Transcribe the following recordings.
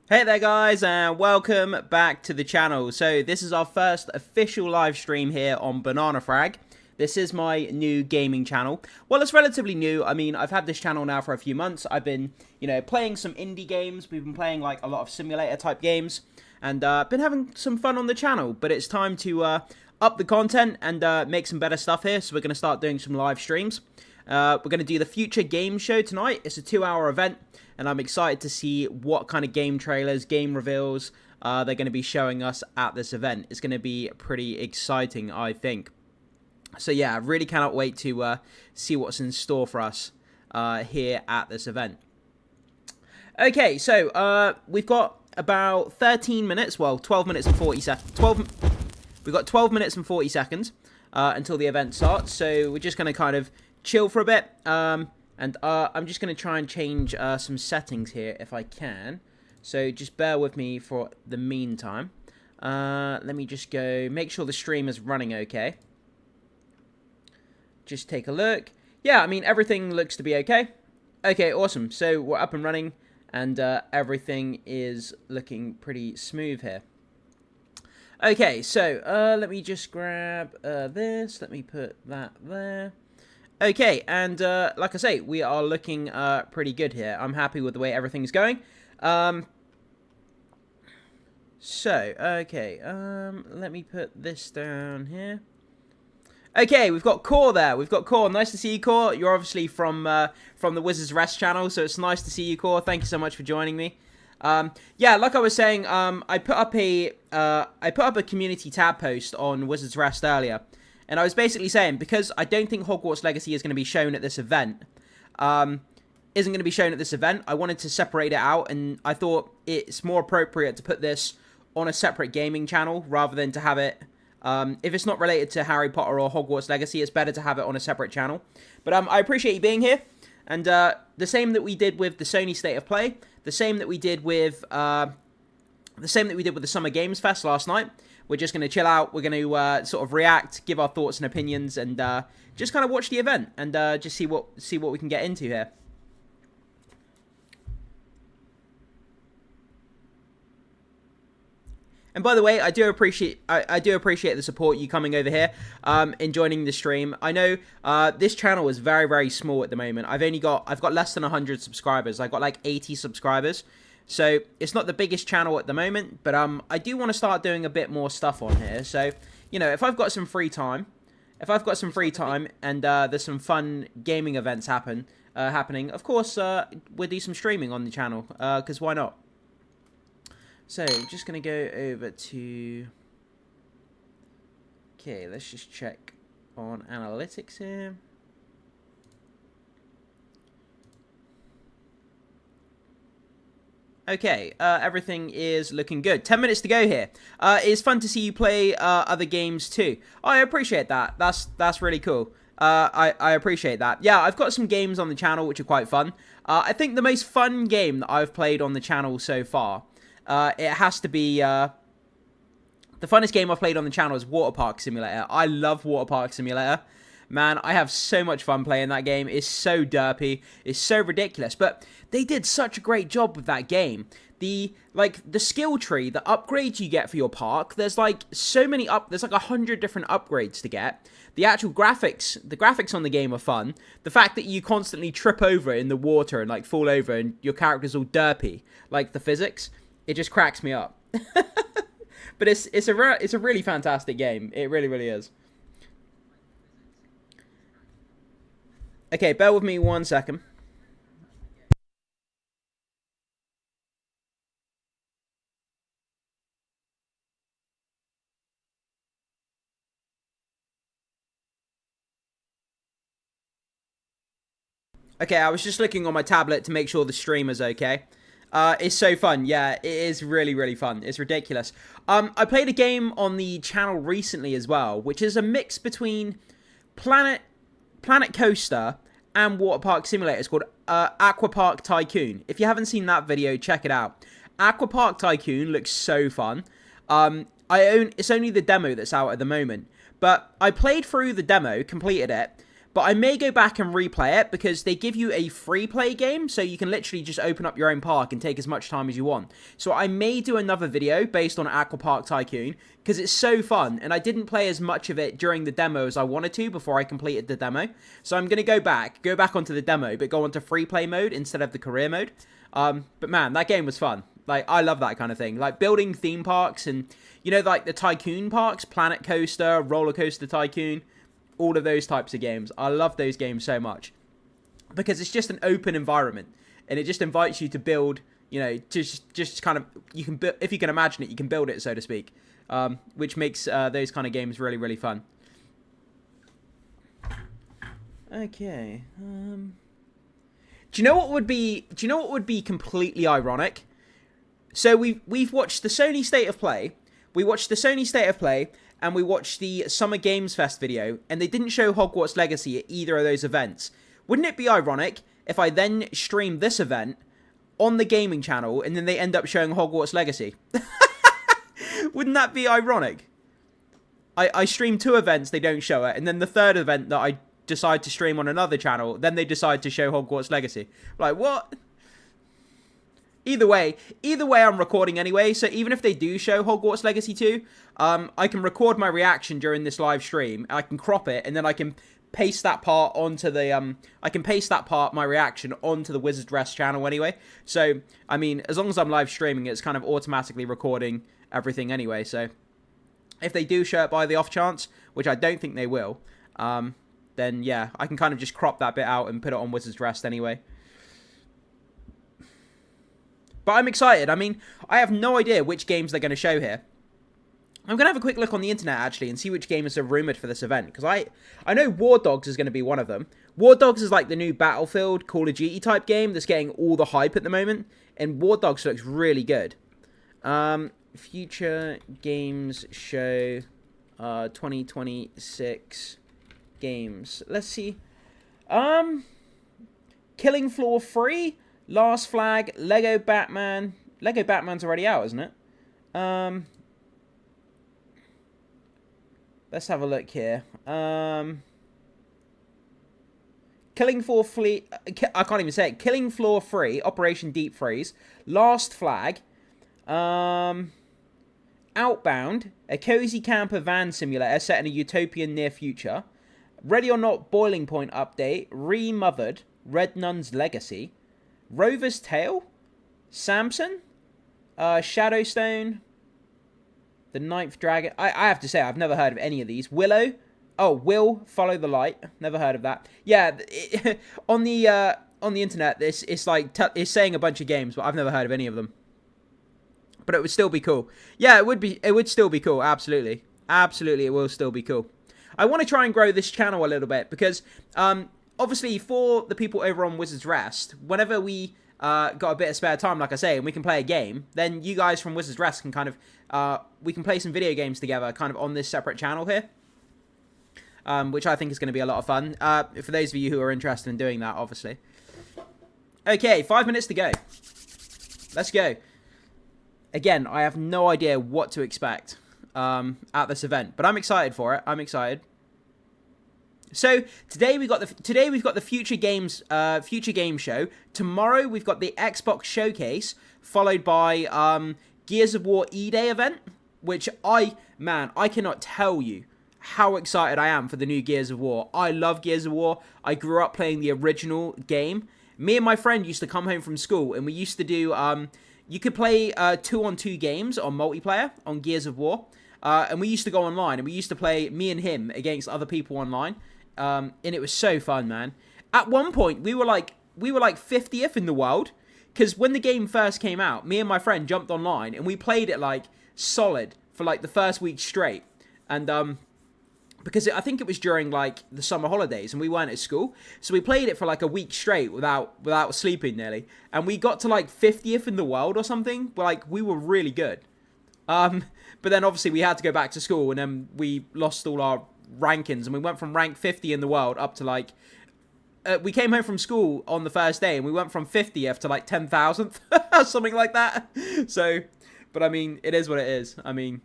Hey there guys, and welcome back to the channel. So this is our first official live stream here on Banana Frag. This is my new gaming channel. Well, it's relatively new. I mean, I've had this channel now for a few months. I've been, playing some indie games. We've been playing like a lot of simulator type games, and been having some fun on the channel. But it's time to up the content and make some better stuff here. So we're going to start doing some live streams. We're going to do the Future Game Show tonight. It's a 2-hour event, and I'm excited to see what kind of game trailers, game reveals they're going to be showing us at this event. It's going to be pretty exciting, I think. So yeah, I really cannot wait to see what's in store for us here at this event. Okay, so we've got about 13 minutes, well, 12 minutes and 40 seconds. We've got 12 minutes and 40 seconds until the event starts, so we're just going to kind of chill for a bit, and I'm just going to try and change some settings here if I can, so just bear with me for the meantime. Let me just go make sure the stream is running okay. Just take a look. Yeah, I mean, everything looks to be okay. Okay, awesome. So we're up and running, and everything is looking pretty smooth here. Okay, so let me just grab this. Let me put that there. Okay, and like I say, we are looking pretty good here. I'm happy with the way everything's going. Okay, let me put this down here. Okay, we've got Core there. We've got Core. Nice to see you, Core. You're obviously from the Wizards Rest channel, so it's nice to see you, Core. Thank you so much for joining me. Yeah, like I was saying, I put up a community tab post on Wizards Rest earlier, and I was basically saying, because I don't think Hogwarts Legacy is going to be shown at this event, I wanted to separate it out, and I thought it's more appropriate to put this on a separate gaming channel rather than to have it. If it's not related to Harry Potter or Hogwarts Legacy, it's better to have it on a separate channel. But I appreciate you being here, and the same that we did with the Sony State of Play, the same that we did with the Summer Games Fest last night. We're just going to chill out. We're going to sort of react, give our thoughts and opinions, and just kind of watch the event and just see what we can get into here. And by the way, I do appreciate the support you coming over here, and joining the stream. I know this channel is very, very small at the moment. I've got less than 100 subscribers. I've got like 80 subscribers, so it's not the biggest channel at the moment. But I do want to start doing a bit more stuff on here. So if I've got some free time, and there's some fun gaming events happening, of course we'll do some streaming on the channel, because why not? So, just going to go over to... Okay, let's just check on analytics here. Okay, everything is looking good. 10 minutes to go here. It's fun to see you play other games too. I appreciate that. That's really cool. I appreciate that. Yeah, I've got some games on the channel which are quite fun. I think the most fun game that I've played on the channel so far, it has to be, the funnest game I've played on the channel is Water Park Simulator. I love Water Park Simulator. Man, I have so much fun playing that game. It's so derpy. It's so ridiculous. But they did such a great job with that game. The skill tree, the upgrades you get for your park, there's like so many there's like 100 different upgrades to get. The actual graphics, the graphics on the game are fun. The fact that you constantly trip over in the water and like fall over and your character's all derpy, like the physics, it just cracks me up. But it's a really fantastic game. It really, really is. Okay, bear with me 1 second. Okay, I was just looking on my tablet to make sure the stream is okay. It's so fun. Yeah, it is really, really fun. It's ridiculous. I played a game on the channel recently as well, which is a mix between Planet Coaster and Water Park Simulator. It's called Aqua Park Tycoon. If you haven't seen that video, check it out. Aqua Park Tycoon looks so fun. It's only the demo that's out at the moment, but I played through the demo, completed it, But I may go back and replay it because they give you a free play game, so you can literally just open up your own park and take as much time as you want. So I may do another video based on Aqua Park Tycoon because it's so fun, and I didn't play as much of it during the demo as I wanted to before I completed the demo. So I'm going to go back onto the demo, but go onto free play mode instead of the career mode. But man, that game was fun. Like, I love that kind of thing. Like, building theme parks and, you know, like the Tycoon parks, Planet Coaster, Roller Coaster Tycoon, all of those types of games. I love those games so much because it's just an open environment and it just invites you to build, you know, just kind of, you can build, if you can imagine it, you can build it, so to speak, which makes those kind of games really, really fun. Okay. Do you know what would be completely ironic? So we've watched the Sony State of Play. We watched the Sony State of Play, and we watched the Summer Games Fest video, and they didn't show Hogwarts Legacy at either of those events. Wouldn't it be ironic if I then streamed this event on the gaming channel, and then they end up showing Hogwarts Legacy? Wouldn't that be ironic? I stream 2 events, they don't show it, and then the third event that I decide to stream on another channel, then they decide to show Hogwarts Legacy. Like, what? Either way, I'm recording anyway, so even if they do show Hogwarts Legacy 2, I can record my reaction during this live stream, I can crop it, and then I can paste that part onto the, my reaction onto the Wizard's Rest channel anyway. So, I mean, as long as I'm live streaming, it's kind of automatically recording everything anyway, so if they do show it by the off chance, which I don't think they will, then yeah, I can kind of just crop that bit out and put it on Wizard's Rest anyway. But I'm excited. I mean, I have no idea which games they're going to show here. I'm going to have a quick look on the internet, actually, and see which games are rumoured for this event. Because I know War Dogs is going to be one of them. War Dogs is like the new Battlefield, Call of Duty type game that's getting all the hype at the moment. And War Dogs looks really good. Future Games Show 2026 games. Let's see. Killing Floor 3... Last Flag, Lego Batman. Lego Batman's already out, isn't it? Let's have a look here. Killing Floor 3. I can't even say it. Killing Floor 3, Operation Deep Freeze. Last Flag. Outbound, a cozy camper van simulator set in a utopian near future. Ready or Not Boiling Point update. Remothered. Red Nun's Legacy. Rover's Tale, Samson, Shadowstone, The Ninth Dragon. I have to say, I've never heard of any of these. Willow. Oh, Will Follow the Light. Never heard of that. Yeah, on the internet, it's like it's saying a bunch of games, but I've never heard of any of them. But it would still be cool. Yeah, it would be. It would still be cool. Absolutely, absolutely, it will still be cool. I want to try and grow this channel a little bit because obviously, for the people over on Wizard's Rest, whenever we got a bit of spare time, like I say, and we can play a game, then you guys from Wizard's Rest can kind of, we can play some video games together kind of on this separate channel here, which I think is going to be a lot of fun, for those of you who are interested in doing that, obviously. Okay, 5 minutes to go. Let's go. Again, I have no idea what to expect at this event, but I'm excited for it. I'm excited. So today we've got the Future Games show. Tomorrow we've got the Xbox showcase, followed by Gears of War E-Day event, which I cannot tell you how excited I am for the new Gears of War. I love Gears of War. I grew up playing the original game. Me and my friend used to come home from school and we used to do you could play 2-on-2 games on multiplayer on Gears of War, and we used to go online and we used to play me and him against other people online. And it was so fun, man. At one point, we were like 50th in the world, because when the game first came out, me and my friend jumped online, and we played it, like, solid for, like, the first week straight. And, because I think it was during, like, the summer holidays, and we weren't at school, so we played it for, like, a week straight without sleeping, nearly. And we got to, like, 50th in the world or something. Like, we were really good. But then, obviously, we had to go back to school, and then we lost all our rankings, and we went from rank 50 in the world up to like we came home from school on the first day and we went from 50th to like 10,000th something like that. So, but I mean, it is what it is. I mean,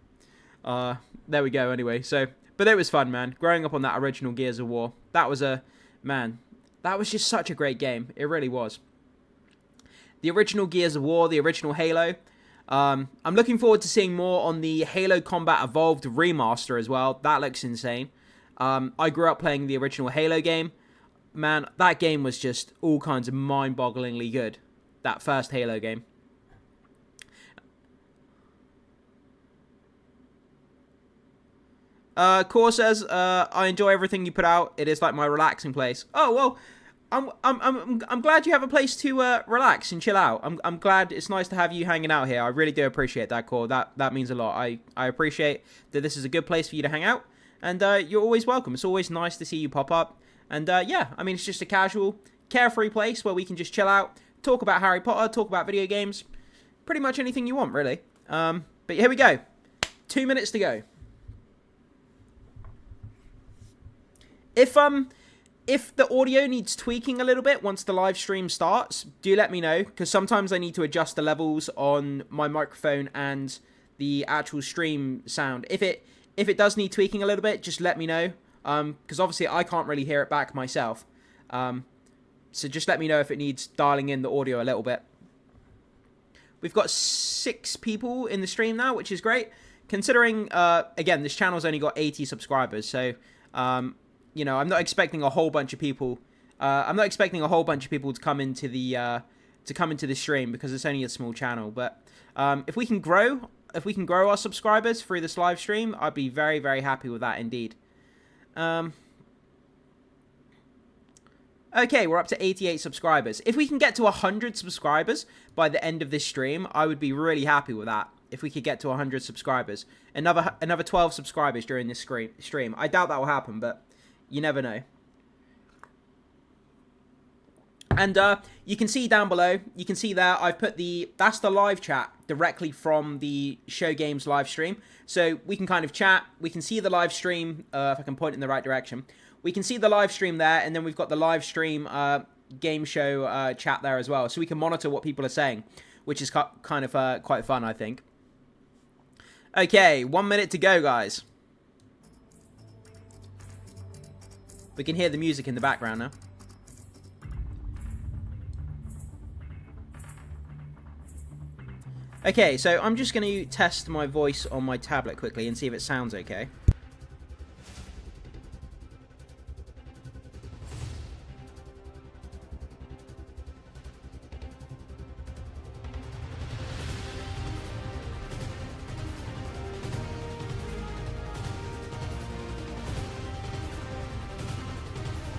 there we go anyway. So, but it was fun, man, growing up on that original Gears of War. That was a Man, that was just such a great game. It really was. The original Gears of War, the original Halo. I'm looking forward to seeing more on the Halo Combat Evolved remaster as well. That looks insane. I grew up playing the original Halo game. Man, that game was just all kinds of mind-bogglingly good. That first Halo game. Core says, I enjoy everything you put out. It is like my relaxing place. Oh, well, I'm glad you have a place to relax and chill out. I'm glad. It's nice to have you hanging out here. I really do appreciate that, Core. That means a lot. I appreciate that this is a good place for you to hang out. And you're always welcome. It's always nice to see you pop up. And yeah, I mean, it's just a casual, carefree place where we can just chill out, talk about Harry Potter, talk about video games. Pretty much anything you want, really. But here we go. 2 minutes to go. If the audio needs tweaking a little bit once the live stream starts, do let me know, because sometimes I need to adjust the levels on my microphone and the actual stream sound. If it does need tweaking a little bit, just let me know, because obviously I can't really hear it back myself. So just let me know if it needs dialing in the audio a little bit. We've got 6 people in the stream now, which is great, considering again, this channel's only got 80 subscribers, so you know, I'm not expecting a whole bunch of people. I'm not expecting a whole bunch of people to come into the stream, because it's only a small channel. But if we can grow our subscribers through this live stream, I'd be very, very happy with that indeed. Okay, we're up to 88 subscribers. If we can get to 100 subscribers by the end of this stream, I would be really happy with that. If we could get to 100 subscribers, another 12 subscribers during this stream. I doubt that will happen, but you never know. And you can see down below, you can see there, I've put that's the live chat directly from the Show Games live stream. So we can kind of chat, we can see the live stream, if I can point in the right direction. We can see the live stream there, and then we've got the live stream game show chat there as well. So we can monitor what people are saying, which is kind of quite fun, I think. Okay, 1 minute to go, guys. We can hear the music in the background now. Okay, so I'm just going to test my voice on my tablet quickly and see if it sounds okay.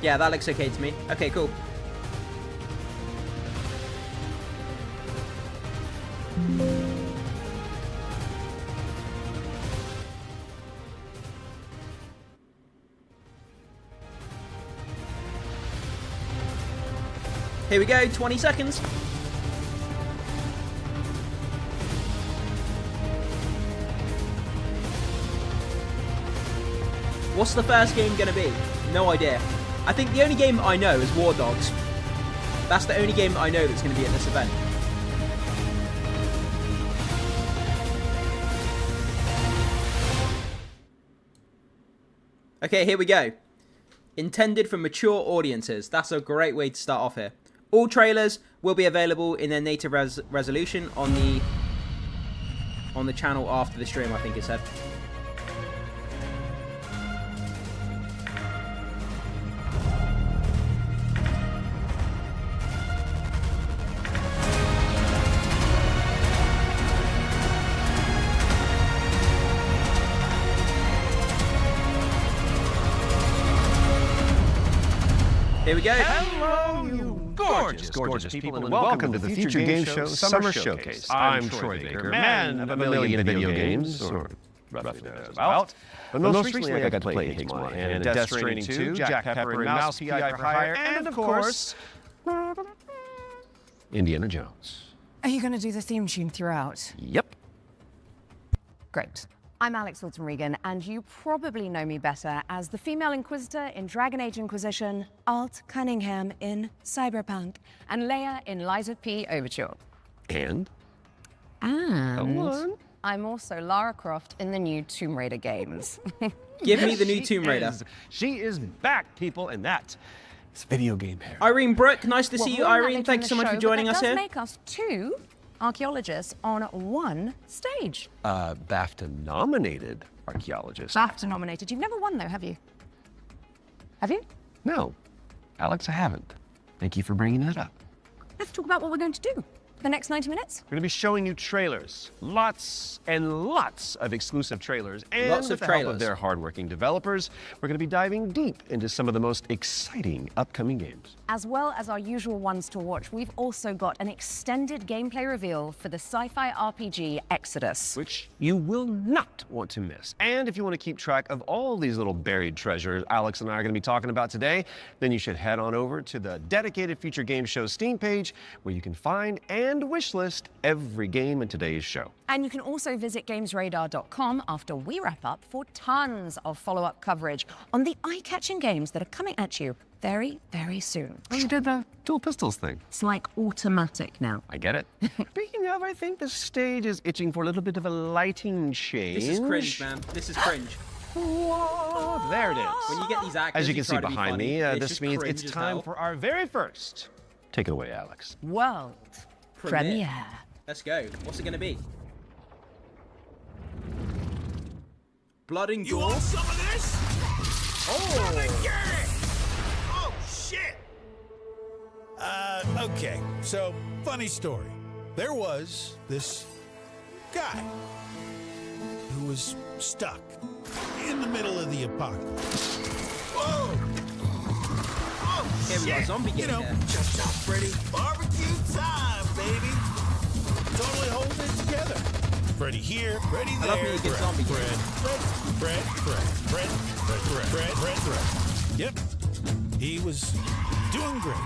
Yeah, that looks okay to me. Okay, cool. Here we go, 20 seconds. What's the first game gonna be? No idea. I think the only game I know is War Dogs. That's the only game I know that's going to be at this event. Okay, here we go. Intended for mature audiences. That's a great way to start off here. All trailers will be available in their native resolution on the channel after the stream, I think it said. Here we go. Hello, you gorgeous people, and welcome to the Future Game Show Summer Showcase. I'm Troy Baker, man of a million video games, or roughly thereabouts. But most recently I got to play Higgs 1 and Death Stranding 2, Jack Pepper and Mouse PI for Hire, and of course, Indiana Jones. Are you going to do the theme tune throughout? Yep. Great. I'm Alex Wilton-Regan, and you probably know me better as the female Inquisitor in Dragon Age Inquisition, Alt Cunningham in Cyberpunk, and Leia in Lies of P Overture. And? And I'm also Lara Croft in the new Tomb Raider games. Give me the new Tomb Raider. She is back, people, and that It's video game hair. Irene Brooke, nice to see you, We'll run that Irene. later Thanks in so the much for show, joining but us that here. does make us 2 archaeologists on 1 stage. BAFTA-nominated archaeologist. BAFTA nominated. You've never won though, have you? Have you? No, Alex, I haven't. Thank you for bringing that up. Let's talk about what we're going to do for the next 90 minutes. We're going to be showing you trailers. Lots and lots of exclusive trailers. And Lots of with the help trailers. of their hardworking developers, we're going to be diving deep into some of the most exciting upcoming games. As well as our usual ones to watch, we've also got an extended gameplay reveal for the sci-fi RPG Exodus. Which you will not want to miss. And if you want to keep track of all these little buried treasures Alex and I are going to be talking about today, then you should head on over to the dedicated Future Game Show Steam page, where you can find and wishlist every game in today's show. And you can also visit gamesradar.com after we wrap up for tons of follow-up coverage on the eye-catching games that are coming at you very, very soon. Oh, you did the dual pistols thing. It's like automatic now. I get it. Speaking of, I think the stage is itching for a little bit of a lighting change. This is cringe, man. This is cringe. Whoa, there it is. When you get these actors, As you can see try to be behind funny, me, it's this just means cringe it's as time hell. for our very first. Take it away, Alex. World premiere. Let's go. What's it gonna be? Blood and You gore. want some of this? Oh, Oh, shit! Okay, so, funny story. There was this guy who was stuck in the middle of the apocalypse. Whoa! Oh, here we got a shit! zombie You game know, here. chop chop Freddy. Barbecue time, baby! Totally holding it together. Freddy here, Freddy I there. love me a good zombie game. Fred. Yep. He was doing great.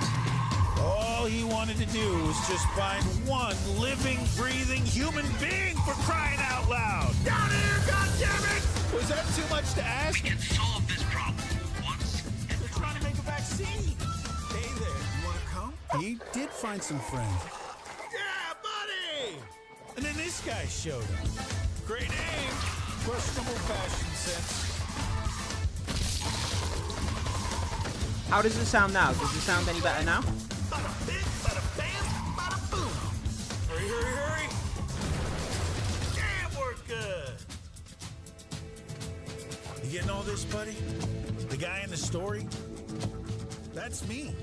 All he wanted to do was just find one living, breathing human being, for crying out loud. Down here, goddammit! Was that too much to ask? We can solve this problem once and They're trying to make a vaccine. Hey there, you want to come? He did find some friends. Yeah, buddy! And then this guy showed up. Great aim, questionable fashion sense. how does it sound now? Does it sound any better now? Bada bing, bada bam, bada boom. Hurry, hurry, hurry. Damn, we're good. You getting all this, buddy? The guy in the story? That's me.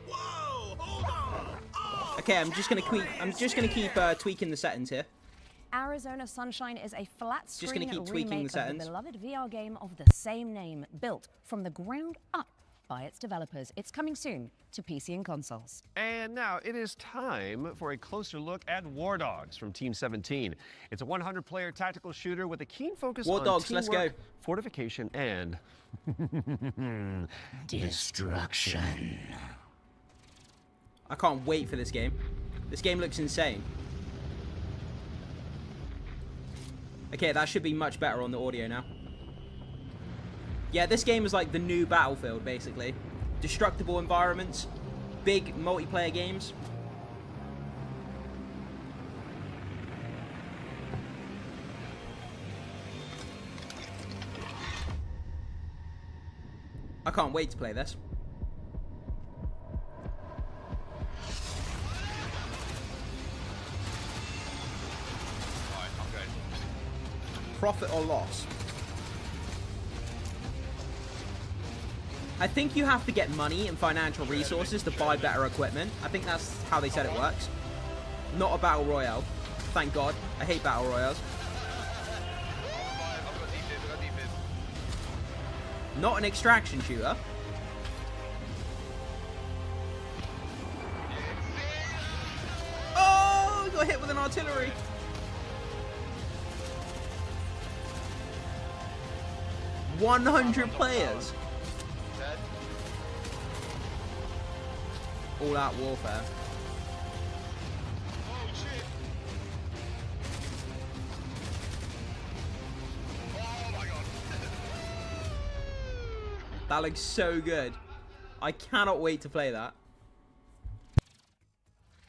Whoa, hold on. Oh, Okay, I'm just gonna keep tweaking the settings here. Arizona Sunshine is a flat Just gonna screen keep tweaking remake the settings. of the beloved VR game of the same name, built from the ground up by its developers. It's coming soon to PC and consoles. And now it is time for a closer look at War Dogs from Team 17. It's a 100-player tactical shooter with a keen focus War on Dogs, let's teamwork, go. fortification, and destruction. I can't wait for this game. This game looks insane. Okay, that should be much better on the audio now. Yeah, this game is like the new Battlefield, basically. Destructible environments, big multiplayer games. I can't wait to play this. Profit or loss? I think you have to get money and financial resources to buy better equipment. I think that's how they said it works. Not a battle royale. Thank God. I hate battle royales. Not an extraction shooter. Oh, got hit with an artillery. $100 players. All out warfare. That looks so good. I cannot wait to play that.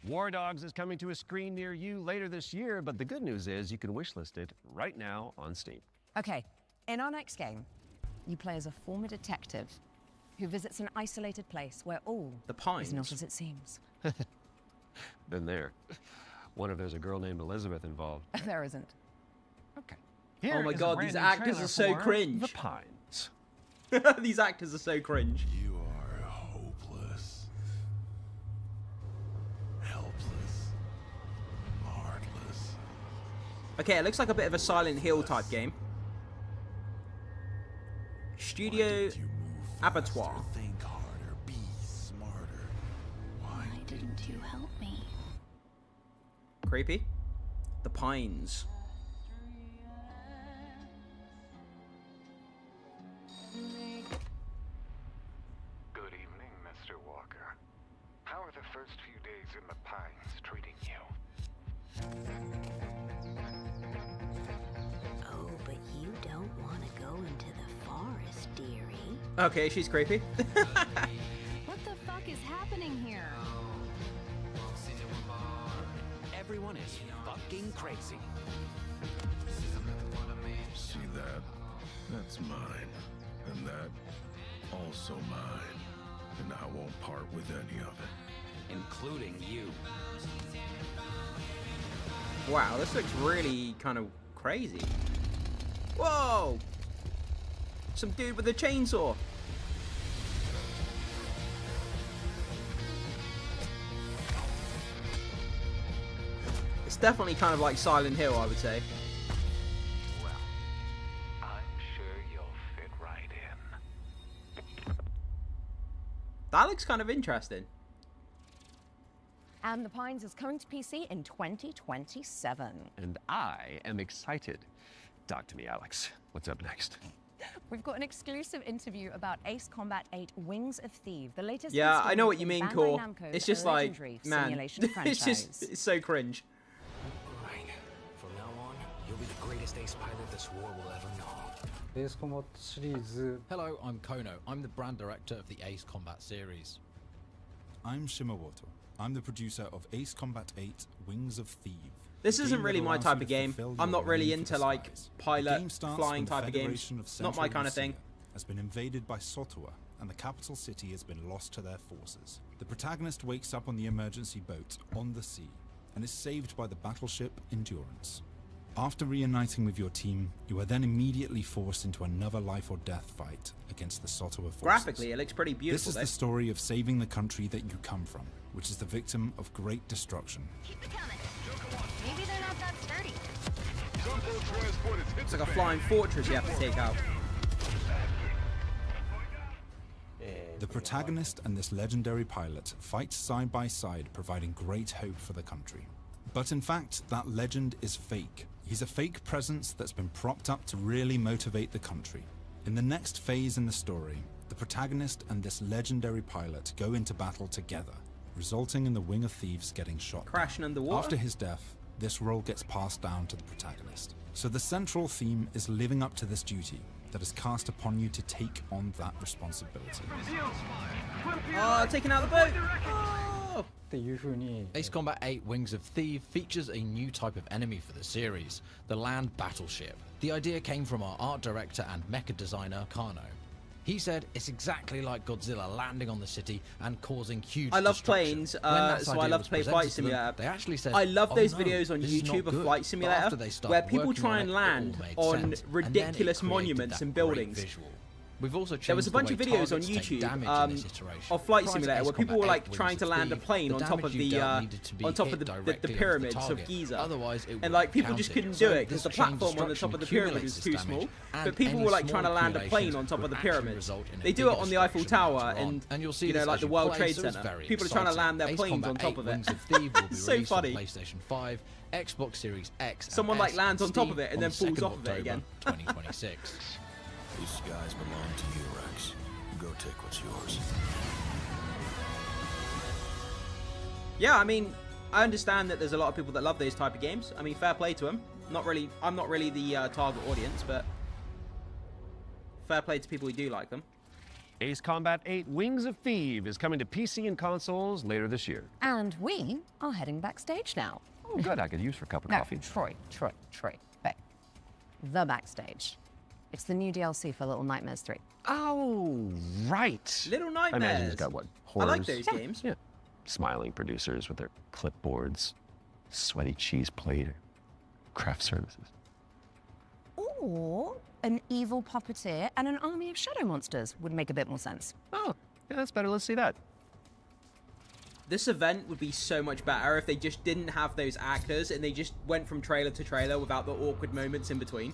War Dogs is coming to a screen near you later this year, but the good news is you can wishlist it right now on Steam. Okay, in our next game, You play as a former detective who visits an isolated place where all The Pines. is not as it seems. Been there. Wonder if there's a girl named Elizabeth involved. There isn't. Okay. Oh my is a God, brand these new actors trailer are so for cringe. The Pines. These actors are so cringe. You are hopeless, helpless, heartless. Okay, it looks like a bit of a Silent Hill type game. Why Studio didn't you move faster, Abattoir. think harder, be smarter? Why Didn't you help me? Creepy. The Pines. Good evening, Mr. Walker. How are the first few days in the Pines treating you? Oh, but you don't want to go into the forest, dearie. Okay, she's creepy. What the fuck is happening here? Everyone is fucking crazy. see that? That's mine, and that also mine, and I won't part with any of it. Including you. Wow, this looks really kind of crazy. Whoa! Some dude with a chainsaw. It's definitely kind of like Silent Hill, I would say. Well, I'm sure you'll fit right in. That looks kind of interesting. And The Pines is coming to PC in 2027. And I am excited. Talk to me, Alex. What's up next? We've got an exclusive interview about Ace Combat 8 Wings of Thieves, the latest Yeah, I know what installment you in mean, Bandai Core. Namco's It's just like, legendary man, simulation it's franchise. just, it's so cringe. Right. From now on, you'll be the greatest ace pilot this war will ever know. Ace Combat 시리즈 Hello, I'm Kono. I'm the brand director of the Ace Combat series. I'm Shimawato. I'm the producer of Ace Combat 8 Wings of Thieves. This a isn't game really that my allows type you of to game. fulfill I'm your not really longing for into the like skies. The pilot game starts flying when the type of games. Federation of Not my Central kind of thing. Lucia has been invaded by Sotua, and the capital city has been lost to their forces. The protagonist wakes up on the emergency boat on the sea and is saved by the battleship Endurance. After reuniting with your team, you are then immediately forced into another life or death fight against the Sotua forces. Graphically, it looks pretty This beautiful is though. the story of saving the country that you come from, which is the victim of great destruction. Keep it coming. Maybe they're not that sturdy. It's like a flying fortress you have to take out. The protagonist and this legendary pilot fight side by side, providing great hope for the country. But in fact, that legend is fake. He's a fake presence that's been propped up to really motivate the country. In the next phase in the story, the protagonist and this legendary pilot go into battle together, resulting in the Wing of Thieves getting shot down. Crashing underwater. After his death, this role gets passed down to the protagonist. So the central theme is living up to this duty that is cast upon you to take on that responsibility. Oh, taking out the boat. Oh. 때 유훈이 Ace Combat 8 Wings of Thieves features a new type of enemy for the series, the land battleship. The idea came from our art director and mecha designer, Kano. He said it's exactly like Godzilla landing on the city and causing huge I love destruction. planes, When that so I idea love was to play presented Flight to them, Simulator. They actually said, I love "Oh, those no, videos on this is not YouTube of good." Flight But Simulator after they started where people working try on and it, it all land made on sense. And then it ridiculous created monuments that and great buildings. visual. We've also changed There was a bunch the of way videos on targets take YouTube damage in this iteration. of Flight Prior to Simulator Ace where people Combat were like 8 trying Wings to of land a Thieves, plane the on top of damage you the dealt needed to be on top hit of the directly pyramids onto of the target. Giza. Otherwise, it And wouldn't like people count just it. couldn't So do it because this the chain platform on the top destruction of the pyramid accumulates was this too damage, small. and But people any were like small trying to land a plane accumulations on top of would the actually pyramids. result in a They do it bigger on the Eiffel destruction Tower later on. and And you'll see you know this like as the you World play, Trade so it's Center. very People are trying to exciting. land their Ace planes on Combat top 8 of it. Wings of Thieves will be So released funny. on PlayStation 5, Xbox Series X, and Someone, like, S, lands and on top Steam of it and on then the falls 2nd off of it October, again. 2026. These skies belong to you, Rex. Go take what's yours. Yeah, I mean, I understand that there's a lot of people that love those type of games. I mean, fair play to them. I'm not really the target audience, but fair play to people who do like them. Ace Combat 8 Wings of Thieves is coming to PC and consoles later this year. And we are heading backstage now. Oh, good. I could use for a cup of No, coffee. Troy. Hey, the backstage. It's the new DLC for Little Nightmares 3. Oh, right. Little I Nightmares. imagine it's got what? I Horrors? like those games. Yeah. Smiling producers with their clipboards, sweaty cheese plate, craft services. Or an evil puppeteer and an army of shadow monsters would make a bit more sense. Oh, yeah, that's better. Let's see that. This event would be so much better if they just didn't have those actors and they just went from trailer to trailer without the awkward moments in between.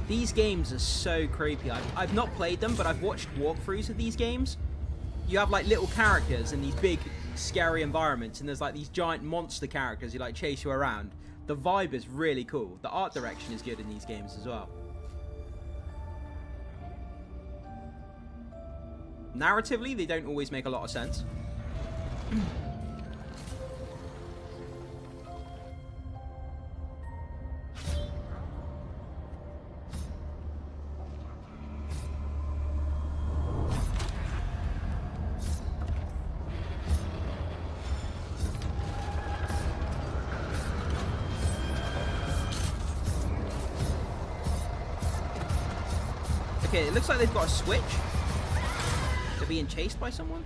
These games are so creepy. I've not played them, but I've watched walkthroughs of these games. You have like little characters in these big, scary environments, and there's like these giant monster characters who like chase you around. The vibe is really cool. The art direction is good in these games as well. Narratively, they don't always make a lot of sense. Okay, it looks like they've got a switch. They're being chased by someone.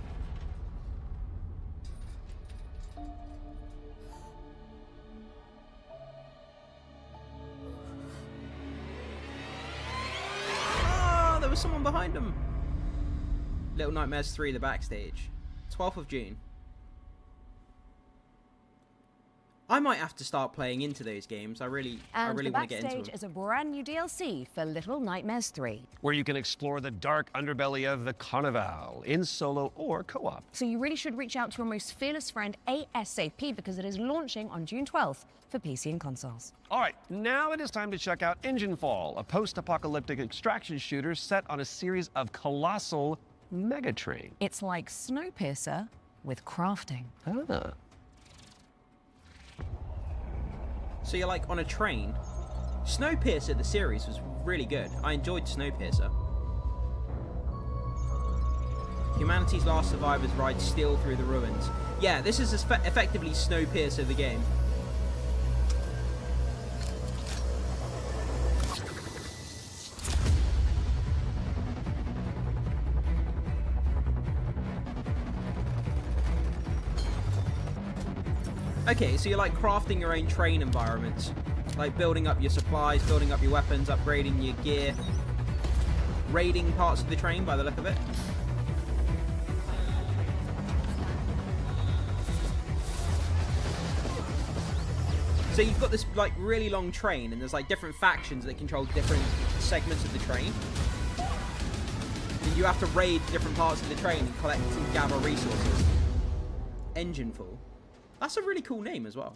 Oh, there was someone behind them. Little Nightmares 3, the backstage. 12th of June. I might have to start playing into those games. I really want to get into them. And the backstage is a brand new DLC for Little Nightmares 3. Where you can explore the dark underbelly of the Carnival in solo or co-op. So you really should reach out to your most fearless friend ASAP because it is launching on June 12th for PC and consoles. All right, now it is time to check out Engine Fall, a post-apocalyptic extraction shooter set on a series of colossal megatrain. It's like Snowpiercer with crafting. Ah. So you're like on a train. Snowpiercer, the series, was really good. I enjoyed Snowpiercer. Humanity's last survivors ride steel through the ruins. Yeah, this is effectively Snowpiercer, the game. Okay, so you're like crafting your own train environments. Like building up your supplies, building up your weapons, upgrading your gear. Raiding parts of the train by the look of it. So you've got this like really long train and there's like different factions that control different segments of the train. And you have to raid different parts of the train and collect and gather resources. Engineful. That's a really cool name as well.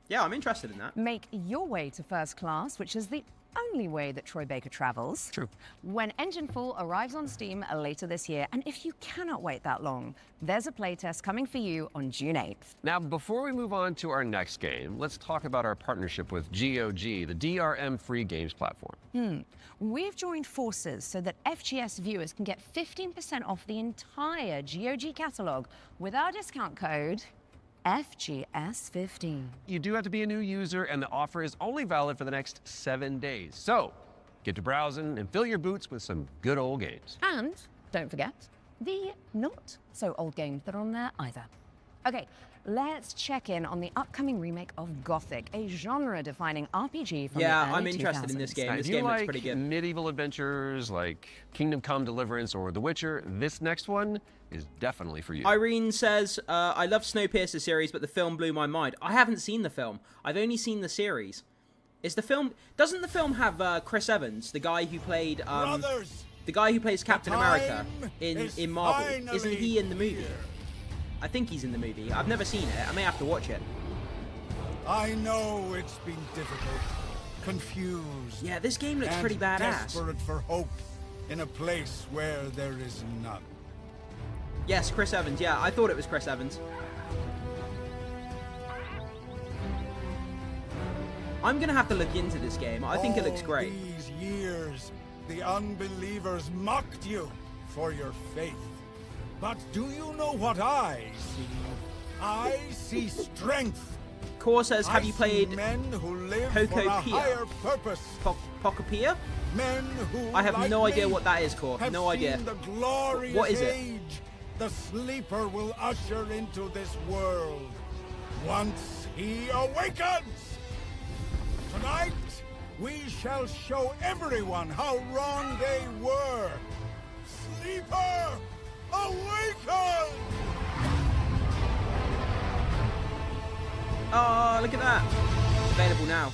Yeah, I'm interested in that. Make your way to first class, which is the only way that Troy Baker travels. True. When Engineful arrives on Steam later this year, and if you cannot wait that long, there's a playtest coming for you on June 8th. Now, before we move on to our next game, let's talk about our partnership with GOG, the DRM-free games platform. We've joined forces so that FGS viewers can get 15% off the entire GOG catalog with our discount code FGS15. You do have to be a new user, and the offer is only valid for the next 7 days. So, get to browsing and fill your boots with some good old games. And don't forget the not so old games that are on there either. Okay, let's check in on the upcoming remake of Gothic, a genre-defining RPG from the early I'm interested 2000s. in this game. This If you game looks like pretty good. medieval adventures like Kingdom Come Deliverance or The Witcher, this next one is definitely for you. Irene says, I love Snowpiercer series, but the film blew my mind. I haven't seen the film. I've only seen the series. Is the film... Doesn't the film have Chris Evans, the guy who played... the guy who plays Captain America in Marvel? Isn't he in the movie? Here. I think he's in the movie. I've never seen it. I may have to watch it. I know it's been difficult, confused. Yeah, this game looks and pretty badass. Desperate for hope in a place where there is none. Yes, Chris Evans. Yeah, I thought it was Chris Evans. I'm going to have to look into this game. I think it looks great. All these years, the unbelievers mocked you for your faith. But do you know what I see? I see strength. Core says, have you played men who live for a Pocopia? higher purpose? Pocopia? Men who, I have like no idea me, what that is, Core. have No idea. seen the glorious What is it? age the sleeper will usher into this world once he awakens. Tonight, we shall show everyone how wrong they were. Sleeper, awaken! Oh, look at that. Available now.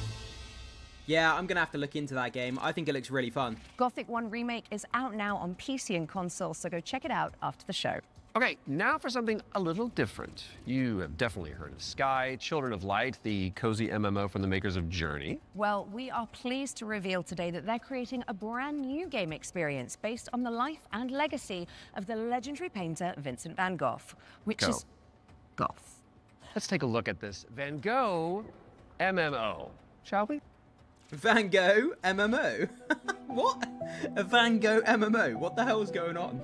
Yeah, I'm going to have to look into that game. I think it looks really fun. Gothic 1 Remake is out now on PC and console, so go check it out after the show. Okay, now for something a little different. You have definitely heard of Sky, Children of Light, the cozy MMO from the makers of Journey. Well, we are pleased to reveal today that they're creating a brand new game experience based on the life and legacy of the legendary painter Vincent van Gogh, which is Goth. Let's take a look at this Van Gogh MMO, shall we? Van Gogh MMO? What? A Van Gogh MMO? What the hell is going on?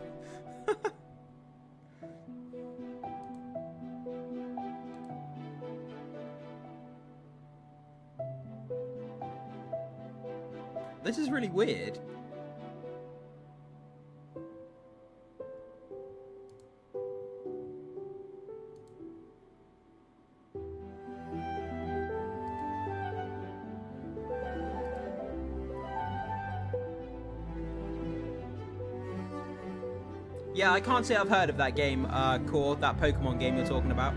This is really weird. Yeah, I can't say I've heard of that game, Core, that Pokemon game you're talking about.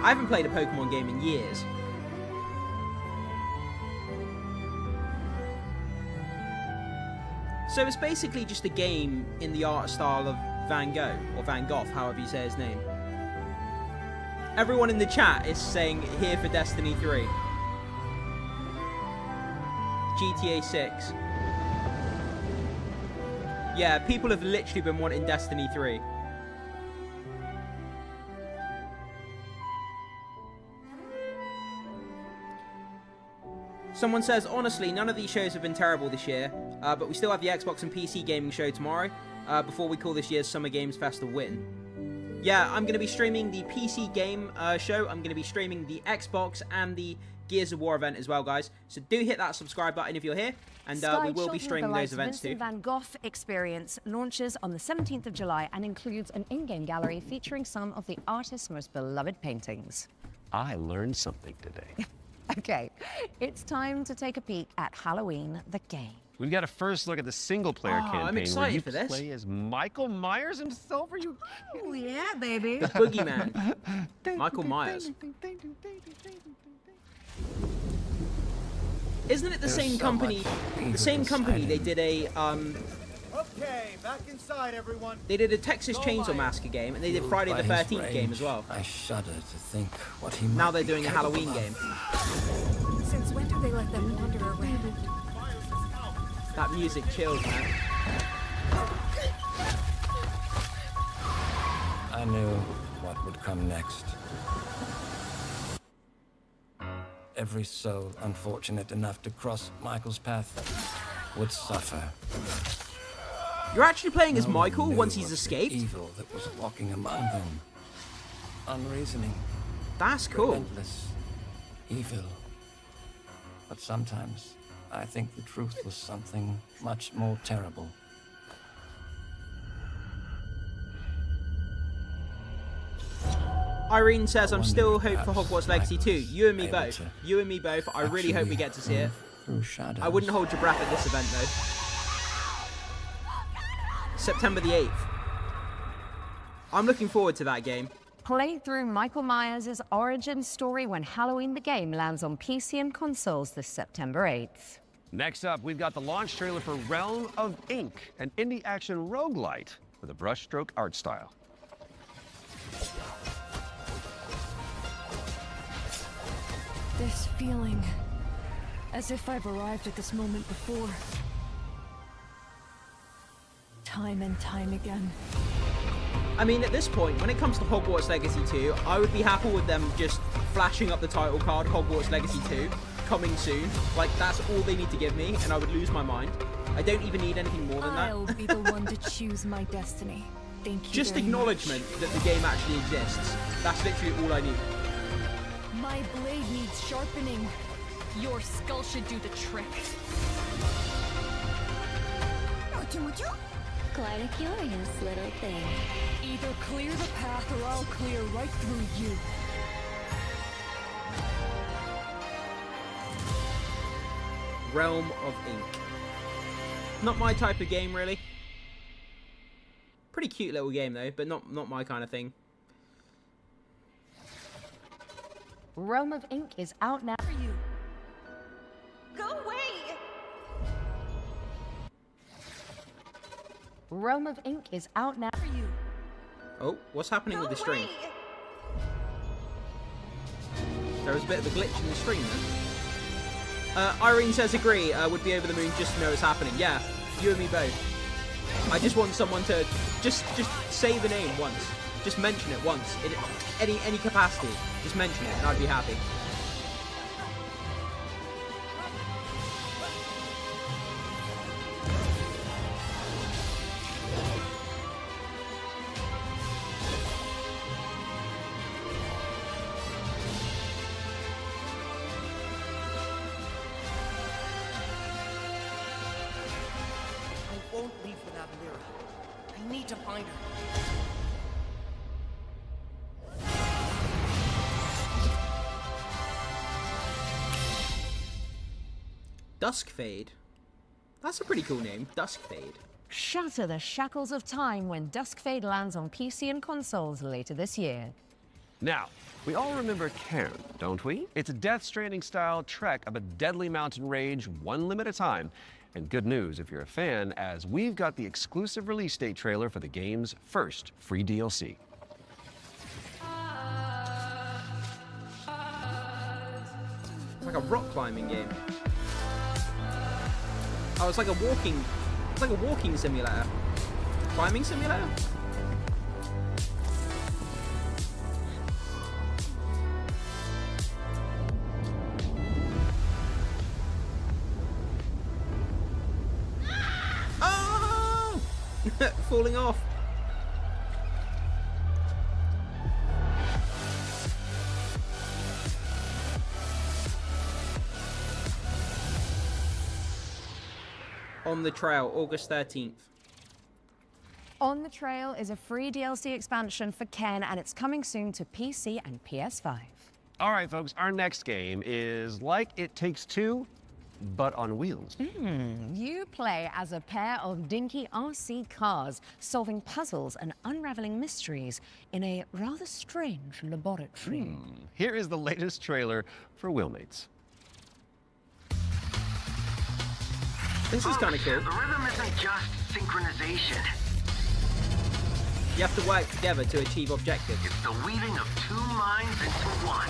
I haven't played a Pokemon game in years. So it's basically just a game in the art style of Van Gogh, or Van Gogh, however you say his name. Everyone in the chat is saying here for Destiny 3. GTA 6. Yeah, people have literally been wanting Destiny 3. Someone says, honestly, none of these shows have been terrible this year, but we still have the Xbox and PC gaming show tomorrow, before we call this year's Summer Games Fest a win. Yeah, I'm going to be streaming the PC game show, I'm going to be streaming the Xbox and the Gears of War event as well, guys. So do hit that subscribe button if you're here, and we will be streaming those events too. Vincent van Gogh experience launches on the 17th of July and includes an in-game gallery featuring some of the artist's most beloved paintings. I learned something today. Okay, it's time to take a peek at Halloween the game. We've got a first look at the single-player campaign I'm excited where you for this. play as Michael Myers himself. Are you? Oh yeah, baby. The Boogeyman. Michael Myers. Isn't it the same company? The same company. They did a Okay, back inside, everyone. They did a Texas Chainsaw Massacre game, and they did Friday the 13th game as well. I shudder to think what he Now they're doing a Halloween game. Since when do they let them wander around? That music chills, man. I knew what would come next. Every soul unfortunate enough to cross Michael's path would suffer. You're actually playing as No Michael one knew once he's of the escaped? evil that was walking among them. Unreasoning. That's cool. Relentless. Evil. But sometimes I think the truth was something much more terrible. Irene says, I'm still hope for Hogwarts Legacy 2. You and me both. You and me both. I really hope we get to see it. I wouldn't hold your breath at this event, though. September the 8th. I'm looking forward to that game. Play through Michael Myers' origin story when Halloween the game lands on PC and consoles this September 8th. Next up, we've got the launch trailer for Realm of Ink, an indie action roguelite with a brushstroke art style. This feeling, as if I've arrived at this moment before. Time and time again. I mean, at this point, when it comes to Hogwarts Legacy 2, I would be happy with them just flashing up the title card, Hogwarts Legacy 2, coming soon. Like, that's all they need to give me, and I would lose my mind. I don't even need anything more than that. I'll be the one to choose my destiny. Thank you. Just very acknowledgement that the game actually exists. That's literally all I need. much. My blade needs sharpening. Your skull should do the trick. Quite a curious little thing. Either clear the path or I'll clear right through you. Realm of Ink. Not my type of game, really. Pretty cute little game, though, but not my kind of thing. Realm of Ink is out now. For you. Go away! Realm of Ink is out now. For you. Oh, what's happening with the stream? There was a bit of a glitch in the stream then. Irene says agree, would be over the moon just to know it's happening. Yeah, you and me both. I just want someone to just say the name once. Just mention it once in any capacity. Just mention it and I'd be happy. I won't leave without Lyra. I need to find her. Duskfade? That's a pretty cool name, Duskfade. Shatter the shackles of time when Duskfade lands on PC and consoles later this year. Now, we all remember Cairn, don't we? It's a Death Stranding-style trek of a deadly mountain range, one limb at a time. And good news if you're a fan, as we've got the exclusive release date trailer for the game's first free DLC. It's like a rock climbing game. Oh, it's like a walking simulator. Climbing simulator? Oh! Falling off. On the Trail, August 13th. On the Trail is a free DLC expansion for Ken, and it's coming soon to PC and PS5. All right, folks, our next game is like It Takes Two, but on wheels. You play as a pair of dinky RC cars, solving puzzles and unraveling mysteries in a rather strange laboratory. Here is the latest trailer for Wheelmates. This is kind of cool. The rhythm isn't just synchronization. You have to work together to achieve objectives. It's the weaving of two minds into one.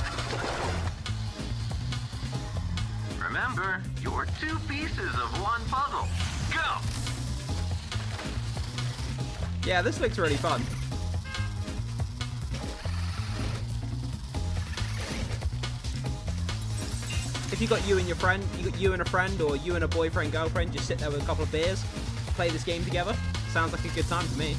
Remember, you're two pieces of one puzzle. Go! Yeah, this looks really fun. If you got you and your friend, you got you and a friend, or you and a boyfriend, girlfriend, just sit there with a couple of beers, play this game together. Sounds like a good time to me.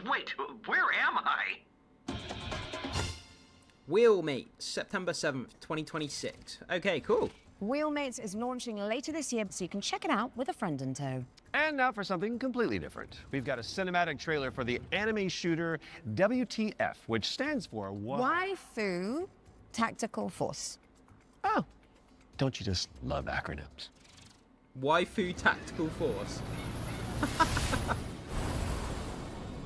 Wait, where am I? Wheelmates, September 7th, 2026. Okay, cool. Wheelmates is launching later this year, so you can check it out with a friend in tow. And now for something completely different. We've got a cinematic trailer for the anime shooter WTF, which stands for Waifu Tactical Force. Oh, don't you just love acronyms? Waifu Tactical Force.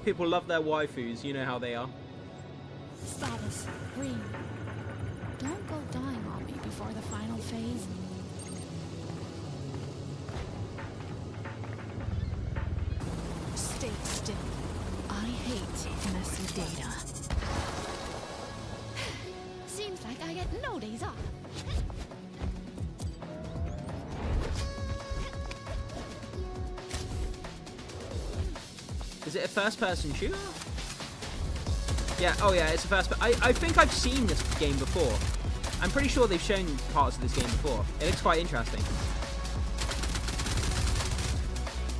People love their waifus, you know how they are. Status green. Don't go dying on me before the final phase. Stay still. I hate messy data. Seems like I get no days off. Is Is it a first-person shooter? Yeah, oh yeah, it's a I think I've seen this game before. I'm pretty sure they've shown parts of this game before. It looks quite interesting.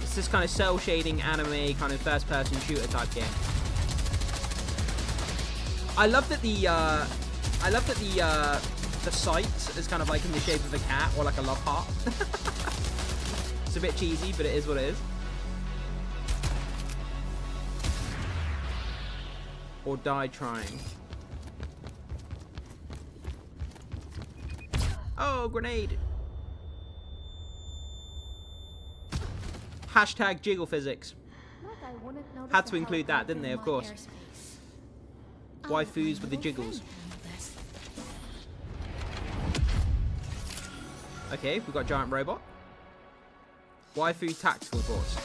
It's this kind of cell shading anime kind of first-person shooter type game. I love that the sight is kind of like in the shape of a cat or like a love heart. It's a bit cheesy, but it is what it is. Or die trying. Oh, grenade! Hashtag jiggle physics. Had to include that, didn't they? Of course. Waifus with the jiggles. Okay, we've got a giant robot. Waifu tactical force.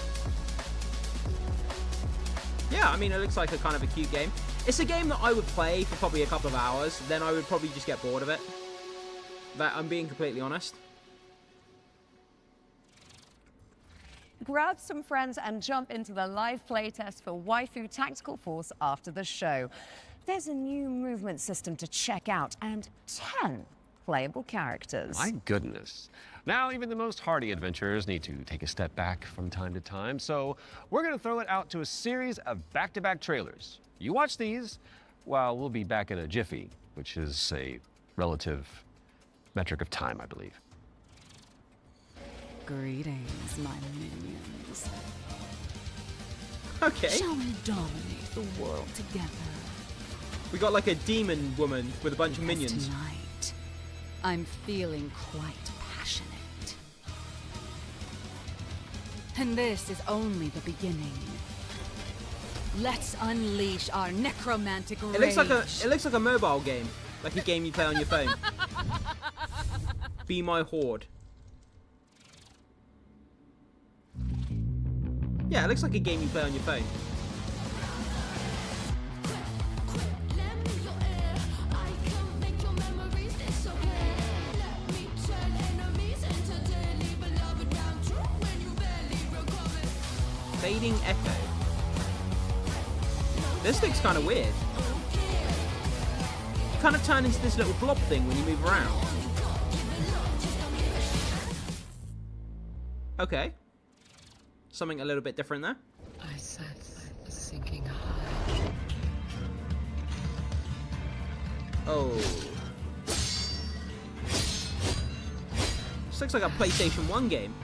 Yeah, I mean, it looks like a kind of a cute game. It's a game that I would play for probably a couple of hours, then I would probably just get bored of it. But I'm being completely honest. Grab some friends and jump into the live playtest for Waifu Tactical Force after the show. There's a new movement system to check out and 10 playable characters. My goodness. Now even the most hardy adventurers need to take a step back from time to time, so we're going to throw it out to a series of back-to-back trailers. You watch these, while we'll be back in a jiffy, which is a relative metric of time, I believe. Greetings, my minions. Okay. Shall we dominate the world together? We got like a demon woman with a bunch of minions. Tonight, I'm feeling quite passionate. And this is only the beginning. Let's unleash our necromantic rage. It looks like a mobile game, like a game you play on your phone. Be my horde. Yeah, it looks like a game you play on your phone. Fading echo. This looks kind of weird. You kind of turn into this little blob thing when you move around. Okay. Something a little bit different there. I sense the sinking high. Oh. This looks like a PlayStation 1 game.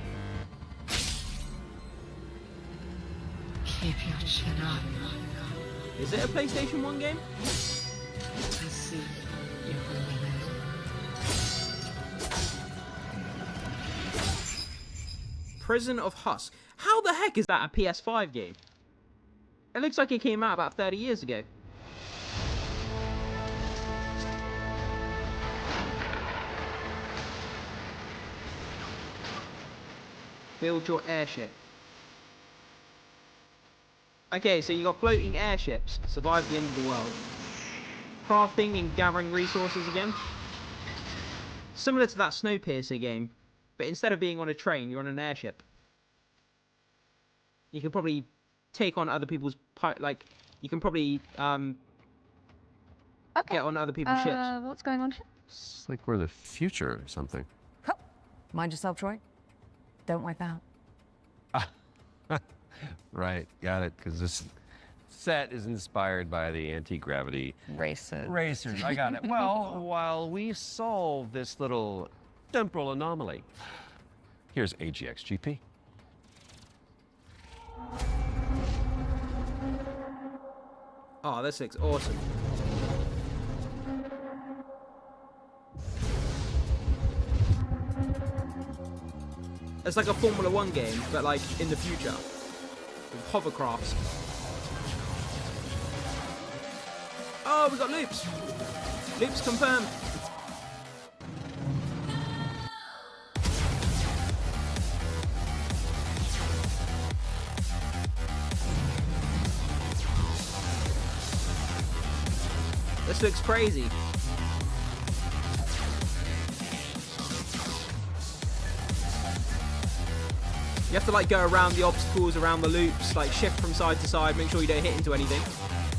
Keep your chin up. Is it a PlayStation 1 game? I see you believe it. Prison of Husk. How the heck is that a PS5 game? It looks like it came out about 30 years ago. Build your airship. Okay, so you got floating airships. Survive the end of the world. Crafting and gathering resources again. Similar to that Snowpiercer game, but instead of being on a train, you're on an airship. You can probably take on other people's you can probably get on other people's ships. What's going on here? It's like we're the future or something. Mind yourself, Troy. Don't wipe out. Right, got it, because this set is inspired by the anti-gravity racers. I got it. Well, while we solve this little temporal anomaly, here's AGXGP. Oh, this looks awesome. It's like a Formula 1 game, but like in the future. With hovercrafts. Oh, we got loops! Loops confirmed. This looks crazy. You have to like go around the obstacles, around the loops, like shift from side to side, make sure you don't hit into anything.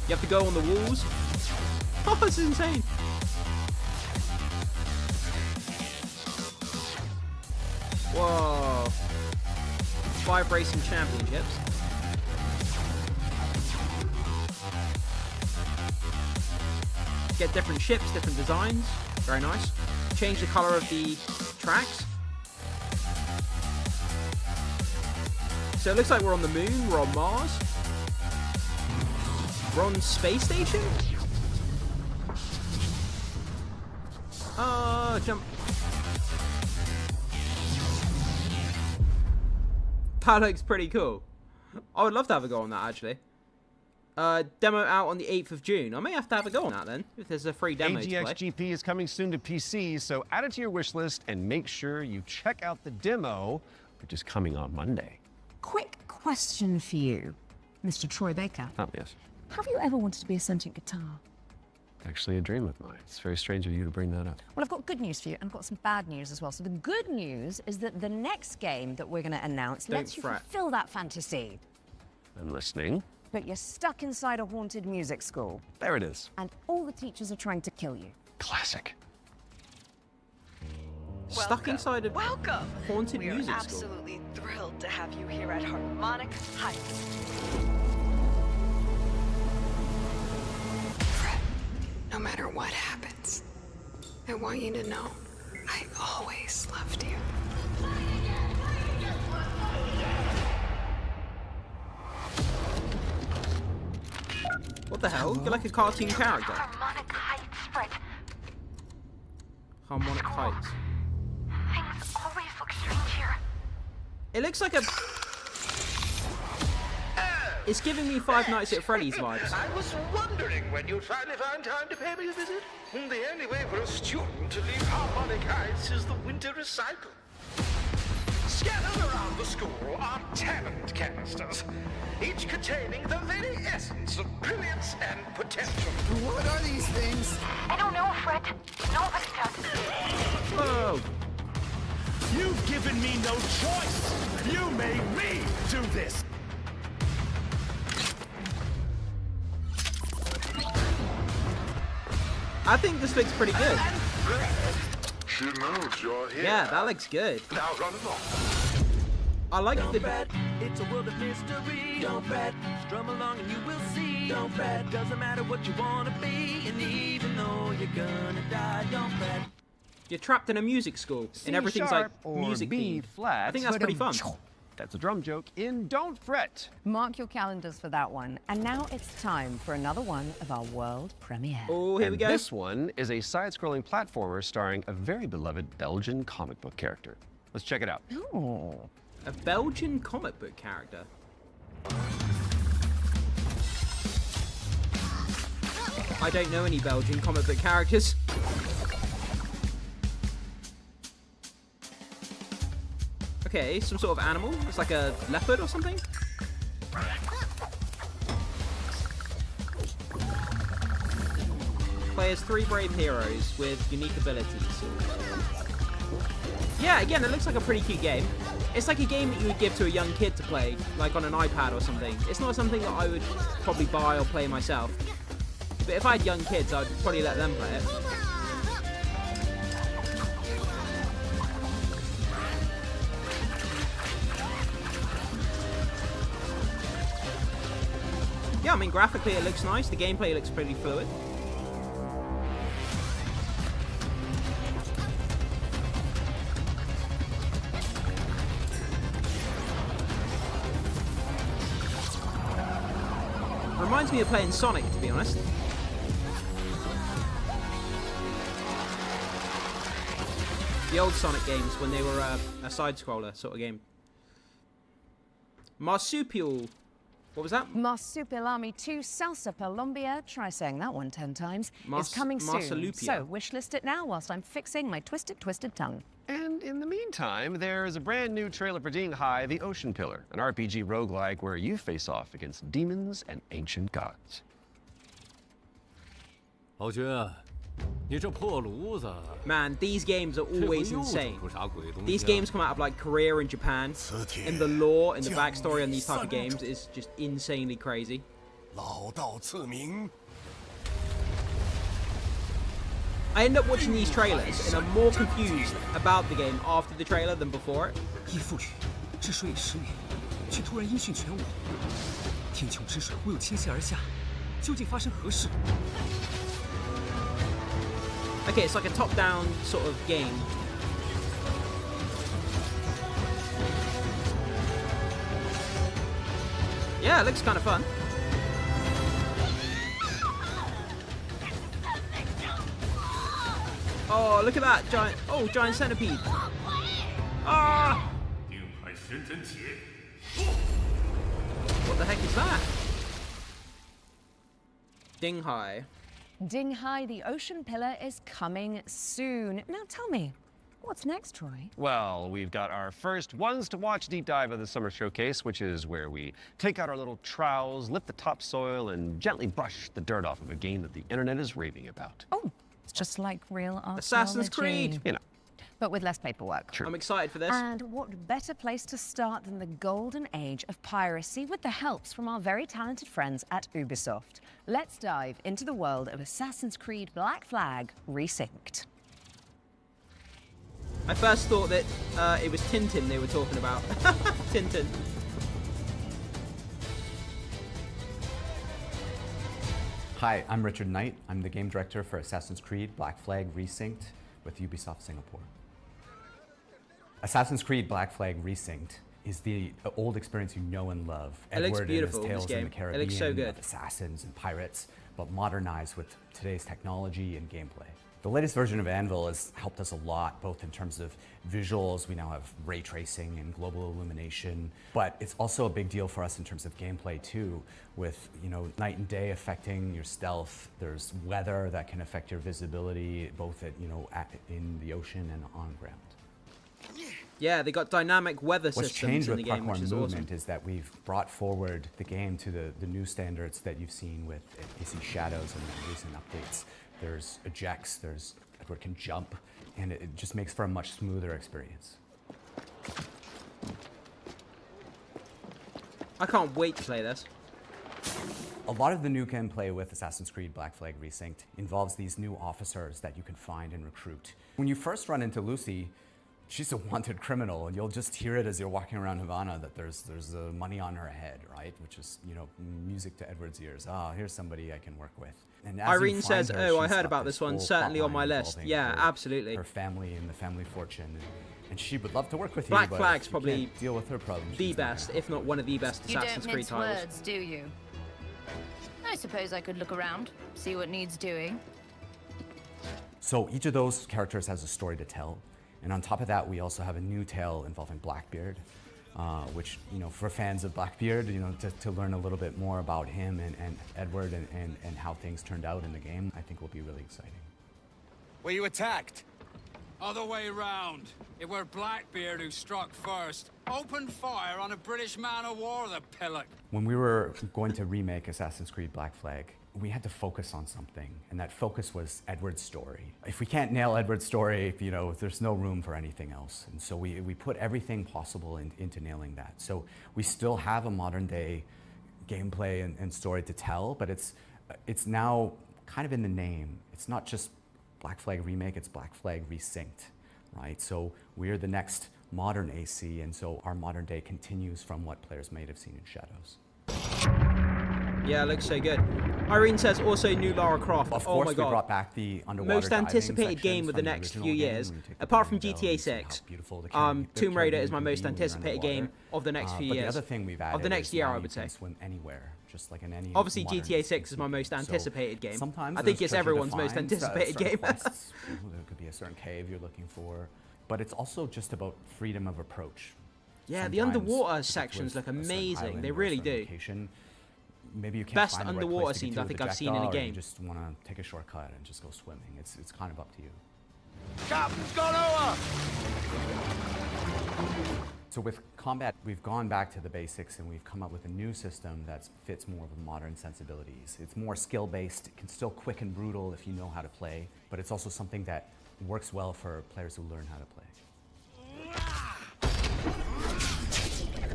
You have to go on the walls. Oh, this is insane. Whoa. 5 racing championships. Get different ships, different designs. Very nice. Change the color of the tracks. So it looks like we're on the moon, we're on Mars. We're on space station? Jump. That looks pretty cool. I would love to have a go on that, actually. Demo out on the 8th of June. I may have to have a go on that then, if there's a free demo to play. AGX-GP is coming soon to PC, so add it to your wish list and make sure you check out the demo, which is coming on Monday. Quick question for you, Mr. Troy Baker. Oh, yes. Have you ever wanted to be a sentient guitar? Actually a dream of mine. It's very strange of you to bring that up. Well, I've got good news for you, and I've got some bad news as well. So the good news is that the next game that we're going to announce lets you fulfill that fantasy. I'm listening. But you're stuck inside a haunted music school. There it is. And all the teachers are trying to kill you. Classic. Stuck inside a haunted music school. We're absolutely thrilled to have you here at Harmonic Heights. Fred, no matter what happens, I want you to know I always loved you. What the hell? You're like a cartoon character. Harmonic Heights, Fred. Harmonic Heights. Things always look strange here. It looks like a... It's giving me Five Nights at Freddy's vibes. I was wondering when you'd finally find time to pay me a visit. The only way for a student to leave Harmonic Heights is the winter recycle. Scattered around the school are talent canisters, each containing the very essence of brilliance and potential. What are these things? I don't know, Fred. Nobody does. Whoa. You've given me no choice. You made me do this. I think this looks pretty good. She knows you're here. Yeah, that looks good. Now run along. I like the... It's a world of mystery. Don't fret. Strum along and you will see. Don't fret. Doesn't matter what you want to be. And even though you're gonna die, don't fret. You're trapped in a music school, and everything's like music B themed. flat. I think that's pretty fun. That's a drum joke in Don't Fret. Mark your calendars for that one. And now it's time for another one of our world premiere. Oh, here we go. This one is a side-scrolling platformer starring a very beloved Belgian comic book character. Let's check it out. Oh. A Belgian comic book character. I don't know any Belgian comic book characters. Okay, some sort of animal. It's like a leopard or something. Play as 3 brave heroes with unique abilities. Yeah, again, it looks like a pretty cute game. It's like a game that you would give to a young kid to play, like on an iPad or something. It's not something that I would probably buy or play myself. But if I had young kids, I'd probably let them play it. Yeah, I mean, graphically it looks nice. The gameplay looks pretty fluid. Reminds me of playing Sonic, to be honest. The old Sonic games when they were a side-scroller sort of game. Marsupial. What was that? Marsupilami 2 Salsa Colombia, try saying that one 10 times, is coming soon. Marsalupia. So wishlist it now whilst I'm fixing my twisted tongue. And in the meantime, there's a brand new trailer for Ding Hai, the Ocean Pillar, an RPG roguelike where you face off against demons and ancient gods. 豪军， Man, these games are always insane. These games come out of like Korea and Japan, and the lore and the backstory on these type of games is just insanely crazy. I end up watching these trailers and I'm more confused about the game after the trailer than before it. Okay, it's like a top-down sort of game. Yeah, it looks kind of fun. Oh, look at that giant! Oh, giant centipede! Ah! What the heck is that? Ding Hai. Ding Hai, the ocean pillar, is coming soon. Now tell me, what's next, Troy? Well, we've got our first ones to watch deep dive of the summer showcase, which is where we take out our little trowels, lift the topsoil, and gently brush the dirt off of a game that the internet is raving about. Oh, it's just like real archaeology. Assassin's Creed. You know. But with less paperwork. True. I'm excited for this. And what better place to start than the golden age of piracy with the helps from our very talented friends at Ubisoft. Let's dive into the world of Assassin's Creed Black Flag Resynced. I first thought that it was Tintin they were talking about. Tintin. Hi, I'm Richard Knight. I'm the game director for Assassin's Creed Black Flag Resynced with Ubisoft Singapore. Assassin's Creed Black Flag Resynced is the old experience you know and love. It looks beautiful, and his this tales in game. the Caribbean It looks so good. of assassins and pirates, but modernized with today's technology and gameplay. The latest version of Anvil has helped us a lot, both in terms of visuals. We now have ray tracing and global illumination, but it's also a big deal for us in terms of gameplay too, with night and day affecting your stealth. There's weather that can affect your visibility, both in the ocean and on ground. Yeah, they got dynamic weather What's systems changed in with the game, which Parkour is Movement awesome. is that we've brought forward the game to the new standards that you've seen with AC Shadows and the recent updates. There's ejects, there's Edward can jump, and it just makes for a much smoother experience. I can't wait to play this. A lot of the new gameplay with Assassin's Creed Black Flag Resynced involves these new officers that you can find and recruit. When you first run into Lucy, she's a wanted criminal, and you'll just hear it as you're walking around Havana that there's money on her head, right? Which is, music to Edward's ears. Ah, here's somebody I can work with. And as Irene you find says, her, "Oh, I she's heard got about this one. whole Certainly on plotline my list." involving Yeah, her- absolutely. Her family and the family fortune, and she would love to work with Black you. Flag's but you probably can't deal with her problems. the best, if not one of the best You Assassin's don't Creed mince titles. words, do you? I suppose I could look around, see what needs doing. So each of those characters has a story to tell. And on top of that, we also have a new tale involving Blackbeard, which, for fans of Blackbeard, to learn a little bit more about him and Edward and how things turned out in the game, I think will be really exciting. Were you attacked? Other way round. It were Blackbeard who struck first. Opened fire on a British man-o'-war, the pillock. When we were going to remake Assassin's Creed Black Flag, we had to focus on something, and that focus was Edward's story. If we can't nail Edward's story, there's no room for anything else. And so we put everything possible into nailing that. So we still have a modern day gameplay and story to tell, but it's now kind of in the name. It's not just Black Flag Remake, it's Black Flag Resynced, right? So we're the next modern AC, and so our modern day continues from what players may have seen in Shadows. Yeah, it looks so good. Irene says also new Lara Croft. Of Oh course, my we god. brought back the underwater Most diving anticipated game sections of the from next original few game, years, when you take the apart from diving GTA bell and see 6. how beautiful the Tomb Raider Caribbean is my can most be when you're anticipated game underwater. of the next few But years. the other thing we've added Of the next is year, now I you would can say. swim anywhere, just like in any Obviously, modern GTA 6 is my PC. most So anticipated game. sometimes I think there's it's everyone's treasure most to find, anticipated certain game. quests. There could be a certain cave you're looking for, but it's also just about freedom of approach. Yeah, the Sometimes underwater with sections look a certain amazing. island They or a really certain do. location, maybe you can't Best find the right underwater place to get scenes to I with think the I've seen in a projectile, or game. You just want to take a shortcut and just go swimming. It's kind of up to you. Captain's gone over! So with combat, we've gone back to the basics and we've come up with a new system that fits more of the modern sensibilities. It's more skill-based, it can still quick and brutal if you know how to play, but it's also something that works well for players who learn how to play.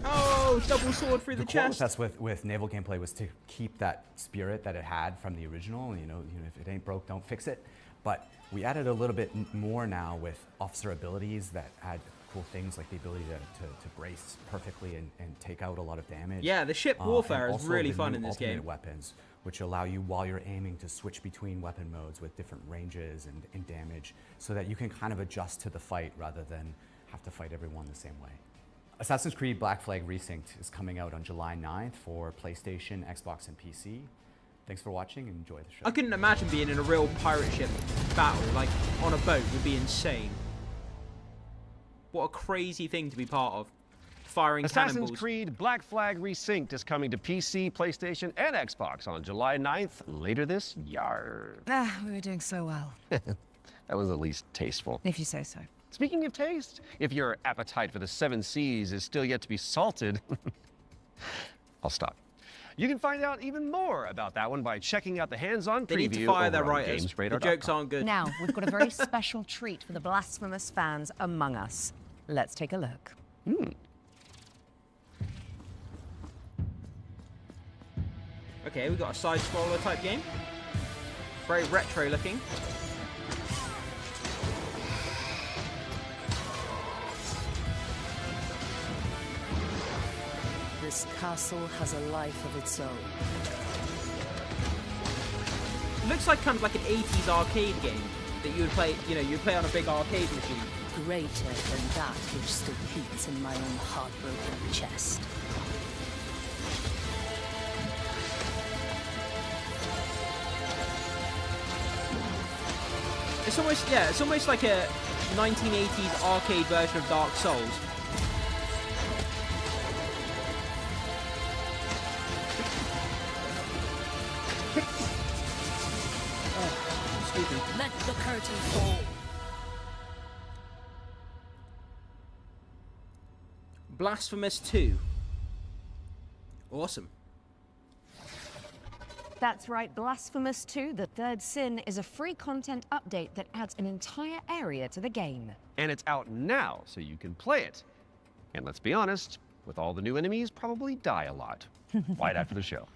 Oh, double sword through the chest. The core with naval gameplay was to keep that spirit that it had from the original. You know, if it ain't broke, don't fix it. But we added a little bit more now with officer abilities that add cool things like the ability to brace perfectly and take out a lot of damage. Yeah, the ship warfare is really fun in this ultimate game. Weapons, which allow you while you're aiming to switch between weapon modes with different ranges and damage, so that you can kind of adjust to the fight rather than have to fight everyone the same way. Assassin's Creed Black Flag Resynced is coming out on July 9th for PlayStation, Xbox, and PC. Thanks for watching and enjoy the show. I couldn't imagine being in a real pirate ship battle, like on a boat, would be insane. What a crazy thing to be part of. Firing Assassin's cannonballs. Creed Black Flag Resynced is coming to PC, PlayStation, and Xbox on July 9th, later this year. We were doing so well. That was at least tasteful. If you say so. Speaking of taste, if your appetite for the 7 Seas is still yet to be salted, I'll stop. You can find out even more about that one by checking out the hands-on preview. They need to fire their over on writers. The GamesRadar.com. jokes aren't good. Now, we've got a very special treat for the blasphemous fans among us. Let's take a look. Okay, we got a side-scroller type game. Very retro looking. This castle has a life of its own. Looks like kind of like an 80s arcade game that you would play, you know, you'd play on a big arcade machine. Greater than that which still beats in my own heartbroken chest. It's almost, yeah, it's almost like a 1980s arcade version of Dark Souls. Excuse me. Let the curtain fall. Blasphemous 2. Awesome. That's right, Blasphemous 2, The Third Sin, is a free content update that adds an entire area to the game. And it's out now, so you can play it. And let's be honest, with all the new enemies, probably die a lot. Right after the show.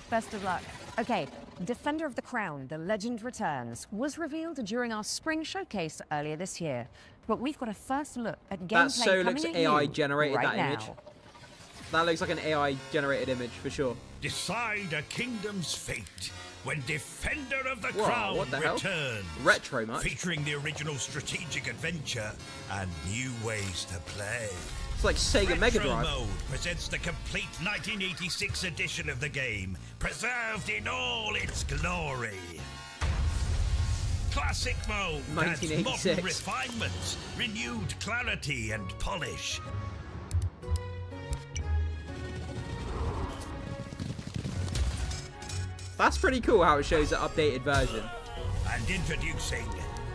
Best of luck. Okay, Defender of the Crown, The Legend Returns, was revealed during our spring showcase earlier this year. But we've got a first look at gameplay That so coming looks at AI you generated, right that now. image. That looks like an AI generated image for sure. Decide a kingdom's fate when Defender of the Whoa, Crown what the hell? returns. Retro much? Featuring the original strategic adventure and new ways to play. It's like Sega Mega Retro Drive. Mode presents the complete 1986 edition of the game, preserved in all its glory. Classic Mode adds 1986. modern refinements, renewed clarity and polish. That's pretty cool how it shows the updated version. And introducing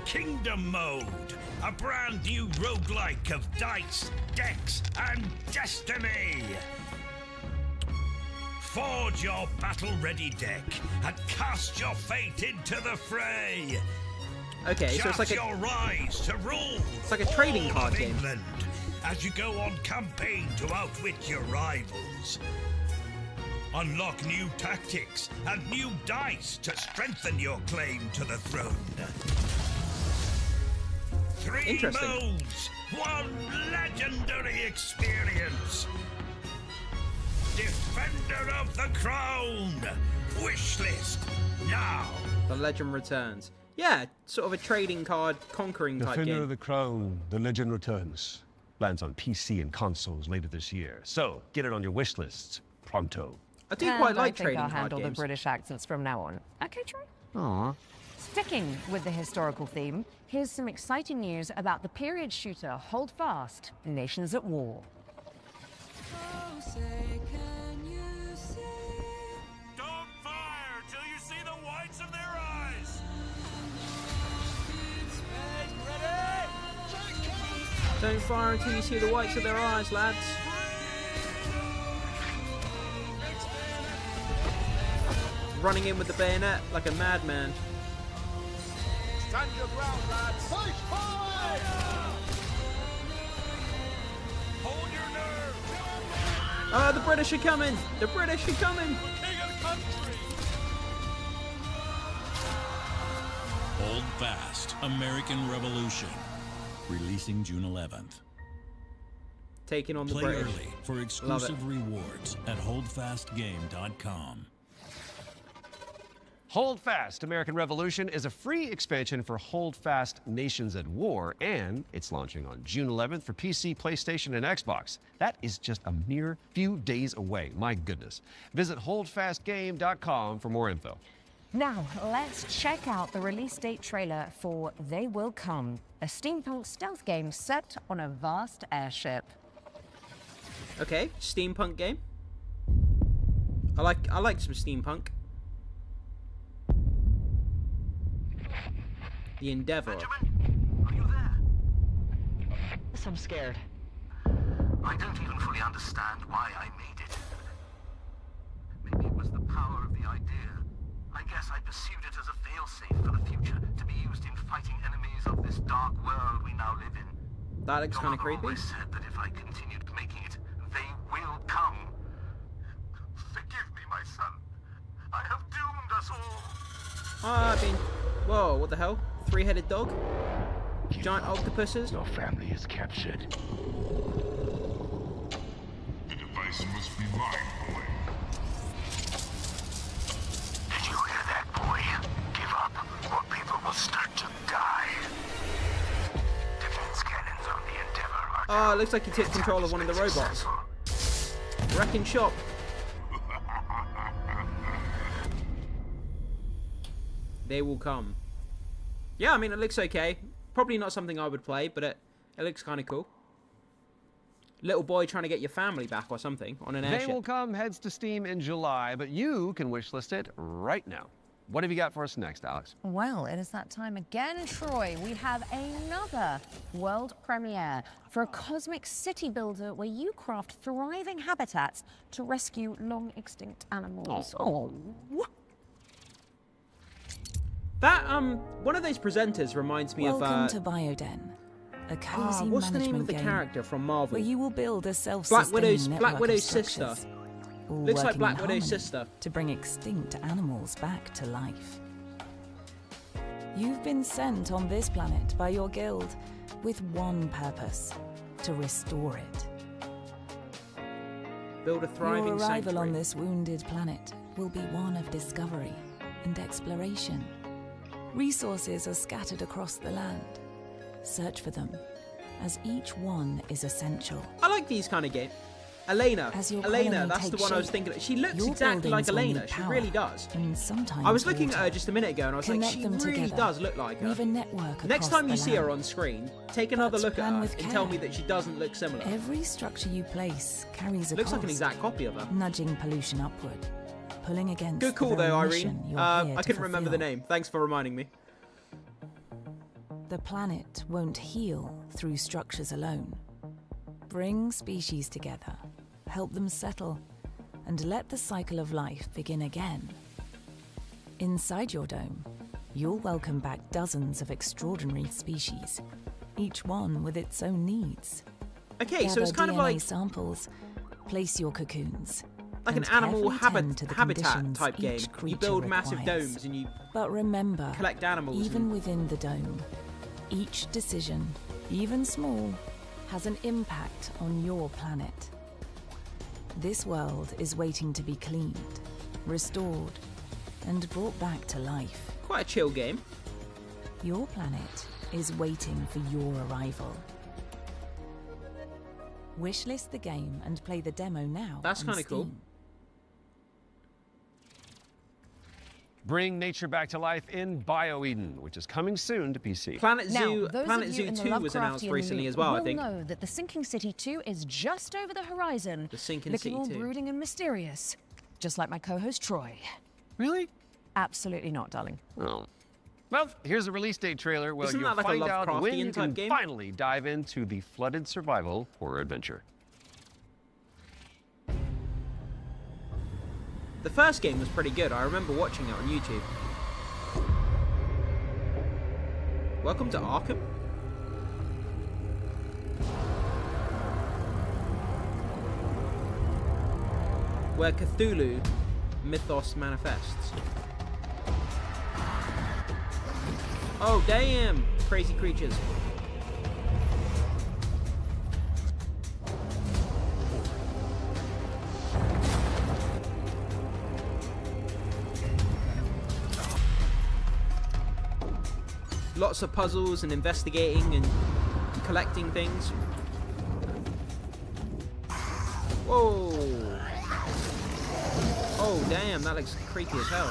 Kingdom Mode, a brand new roguelike of dice, decks, and destiny. Forge your battle-ready deck and cast your fate into the fray. Okay, so it's like your rise to rule. It's like a trading all card of game. England as you go on campaign to outwit your rivals. Unlock new tactics and new dice to strengthen your claim to the throne. 3 Interesting. modes, 1 legendary experience. Defender of the Crown. Wishlist now. The Legend Returns. Yeah, sort of a trading card conquering type Defender game. of the Crown, The Legend Returns. Lands on PC and consoles later this year. So, get it on your wish list. Pronto. I do And quite like I think trading I'll card handle games. the British accents from now on. Okay, Troy? Aww. Sticking with the historical theme, here's some exciting news about the period shooter Hold Fast, Nations at War. Don't fire till you see the whites of their eyes. Don't fire until you see the whites of their eyes, lads. Running in with the bayonet like a madman. Stand your ground, lads. Push forward! Hold your nerve. Oh, the British are coming! The British are coming! King of the country. Hold Fast, American Revolution. Releasing June 11th. Taking on the Play British. early for exclusive rewards at holdfastgame.com. Hold Fast, American Revolution is a free expansion for Hold Fast Nations at War, and it's launching on June 11th for PC, PlayStation, and Xbox. That is just a mere few days away. My goodness. Visit holdfastgame.com for more info. Now, let's check out the release date trailer for They Will Come, a steampunk stealth game set on a vast airship. Okay, steampunk game. I like some steampunk. The Endeavor. Benjamin, are you there? Yes, I'm scared. I don't even fully understand why I made it. Maybe it was the power of the idea. I guess I pursued it as a failsafe for the future, to be used in fighting enemies of this dark world we now live in. That looks kind of creepy. Always said that if I continued making it, they will come. Forgive me, my son. I have doomed us all. Ah, whoa, what the hell? Three-headed dog? Giant octopuses? Your family is captured. The device must be mine, boy. Did you hear that, boy? Give up, or people will start to die. Defense cannons on the Endeavor are... Oh, it looks like he took control of one of the robots. Wrecking shop. They will come. Yeah, I mean, it looks okay. Probably not something I would play, but it looks kind of cool. Little boy trying to get your family back or something on an airship. They Will Come heads to Steam in July, but you can wishlist it right now. What have you got for us next, Alex? Well, it is that time again, Troy. We have another world premiere for a cosmic city builder where you craft thriving habitats to rescue long extinct animals. Oh. That, one of those presenters reminds me Welcome of, to Bioden, a cozy what's the name of the game character from Marvel? where you will build a self-sustaining network Black Widow's of sister. structures, all Looks like working Black in Widow's harmony sister. to bring extinct animals back to life. You've been sent on this planet by your guild with one purpose: to restore it. Build a thriving Your arrival sanctuary. on this wounded planet will be one of discovery and exploration. Resources are scattered across the land. Search for them, as each one is essential. I like these kind of games. Elena, As your Elena, colony that's the takes one I was shape, thinking of. She looks your exactly like buildings will need Elena. She power, really does. and sometimes I was looking at water. her just a minute ago and I was like, Connect she them really together. does look like her. Weave a network Next across time you the see her land. on screen, take another But look at plan her with and tell care. me that she doesn't look similar. Every structure you place carries a Looks like cost, an exact copy of her. nudging pollution upward, pulling against Good call the very though, mission Irene. you're I here to couldn't remember the fulfill. name. Thanks for reminding me. The planet won't heal through structures alone. Bring species together, help them settle, and let the cycle of life begin again. Inside your dome, you'll welcome back dozens of extraordinary species, each one with its own needs. Okay, so it's kind of DNA like samples, place your cocoons. an and animal carefully tend to the habitat conditions type game. each You creature build massive requires. domes and you But remember, collect animals. even within the dome, each decision, even small, has an impact on your planet. This world is waiting to be cleaned, restored, and brought back to life. Quite a chill game. Your planet is waiting for your arrival. Wishlist the game and play the demo now. That's on kind of cool. Steam. Bring nature back to life in BioEden, which is coming soon to PC. Planet Now, Zoo, those Planet of Zoo you in the 2 was announced Lovecraftian recently loop as well, I will think. know that the Sinking City 2 is just over the horizon. The Sinking looking City all 2. brooding and mysterious, just like my co-host Troy. Really? Absolutely not, darling. Oh. Well, here's a release date trailer where Isn't you'll that like a find out when Lovecraftian you type can game? finally dive into the flooded survival horror adventure. The first game was pretty good. I remember watching it on YouTube. Welcome to Arkham? Where Cthulhu mythos manifests. Oh, damn! Crazy creatures. Lots of puzzles and investigating and collecting things. Whoa! Oh, damn, that looks creepy as hell.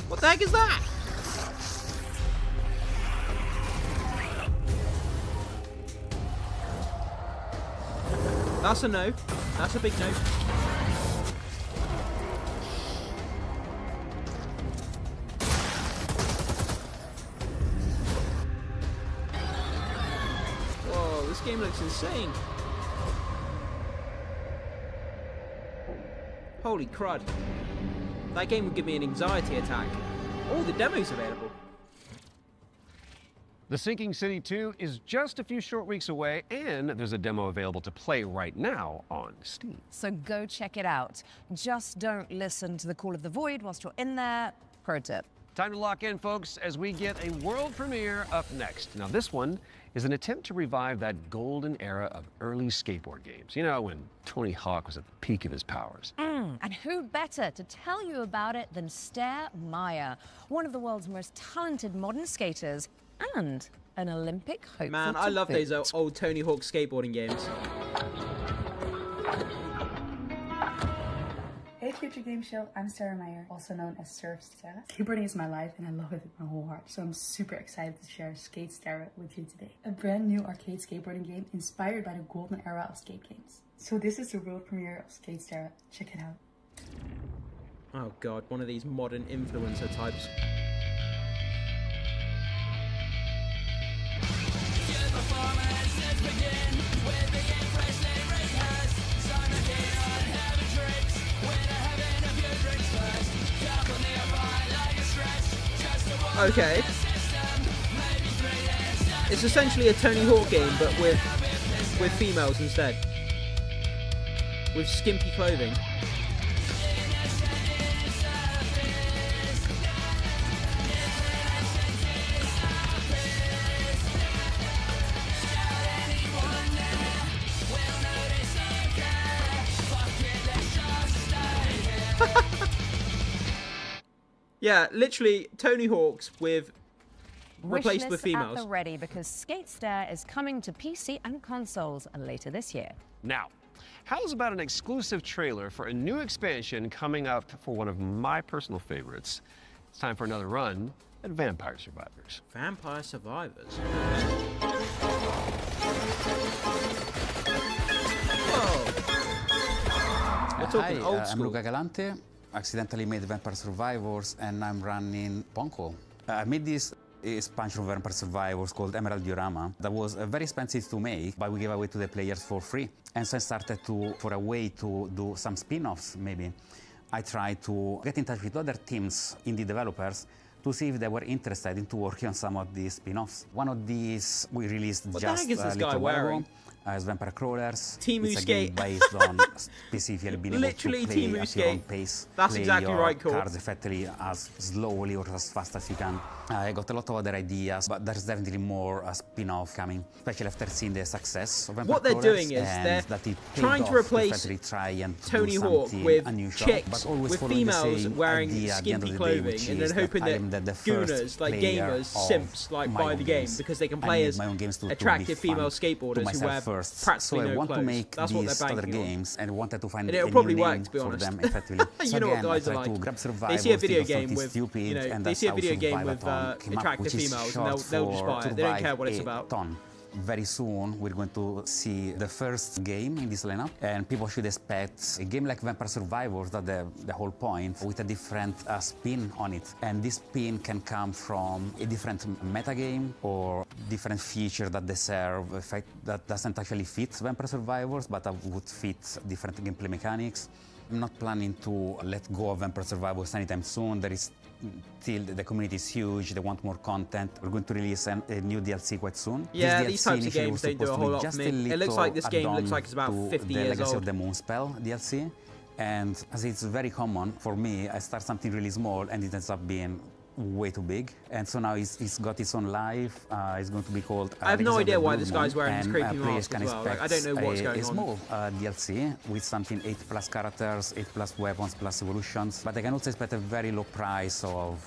What the heck is that? That's a no. That's a big no. Whoa, this game looks insane. Holy crud. That game would give me an anxiety attack. Oh, the demo's available. The Sinking City 2 is just a few short weeks away, and there's a demo available to play right now on Steam. So go check it out. Just don't listen to the call of the void whilst you're in there. Pro tip. Time to lock in, folks, as we get a world premiere up next. Now, this one is an attempt to revive that golden era of early skateboard games. You know, when Tony Hawk was at the peak of his powers. And who better to tell you about it than Stair Meyer, one of the world's most talented modern skaters and an Olympic hopeful. Man, I love those old Tony Hawk skateboarding games. Hey Future Game Show, I'm Sarah Meyer, also known as Surf Sarah. Skateboarding is my life and I love it with my whole heart, so I'm super excited to share Skate Sarah with you today. A brand new arcade skateboarding game inspired by the golden era of skate games. So this is the world premiere of Skate Sarah. Check it out. Oh god, one of these modern influencer types. Okay. It's essentially a Tony Hawk game, but with females instead. With skimpy clothing. Yeah, literally Tony Hawk's with replaced with females. At the ready because Skate Stair is coming to PC and consoles later this year. Now, how's about an exclusive trailer for a new expansion coming up for one of my personal favorites? It's time for another run at Vampire Survivors. Vampire Survivors. Whoa. We're talking old school. I'm Luca Galante. Accidentally made Vampire Survivors, and I'm running Ponko. I made this expansion of Vampire Survivors called Emerald Diorama that was very expensive to make, but we gave away to the players for free. And so I started for a way to do some spin-offs, maybe. I tried to get in touch with other teams, indie developers, to see if they were interested into working on some of these spin-offs. One of these we released what just the heck is this a guy little while wearing? ago. As Vampire Crawlers. Timu it's a Skate. game based on specifically being able to play Timu at your own Skate. pace. That's play exactly your right, Cole. cards effectively as slowly or as fast as you can. I got a lot of other ideas, but there's definitely more spin-off coming, especially after seeing the success of Vampire What they're Crawlers, doing is and they're that it paid trying to off replace effectively try and Tony do Hawk something with unusual, chicks but always with following the females same wearing idea at the end skimpy of the day, clothing, which and is then hoping that that the first gooners, like player gamers, of simps, like my buy own the game games. because they can I play need as my own games to attractive be fun female to skateboarders who myself wear first. practically So I no want clothes. to make That's what these they're other banking on. games and wanted to find And a it'll new probably name work, to be for honest. them effectively. You So know what again, guys I are tried like. to grab They Survivors, see a video think of game something with, stupid, you know, and they that's see a how video game with Survivathon came up, attractive which is females, and short they'll just for buy it. They don't care what it's Survive about. a Ton. very soon we're going to see the first game in this lineup, and people should expect a game like Vampire Survivors, that the whole point, with a different spin on it. And this spin can come from a different metagame or different feature that they serve, a fact that doesn't actually fit Vampire Survivors, but would fit different gameplay mechanics. I'm not planning to let go of Vampire Survivors anytime soon. There is still, the community is huge, they want more content. We're going to release a new DLC quite soon. Yeah, this these DLC types of initially games was don't do a supposed to whole be lot just for a me. It looks little like this game looks add-on like it's about to 50 the years Legacy old. of the Moonspell DLC. And as it's very common for me, I start something really small and it ends up being way too big. And so now it's got its own life. It's going to be called I have no Legacy of idea the why Blue this guy's Moon, wearing this and creepy players mask can as well. Like, I don't know expect what's going a on. small DLC with something 8+ characters, 8+ weapons, plus evolutions. But I can also expect a very low price of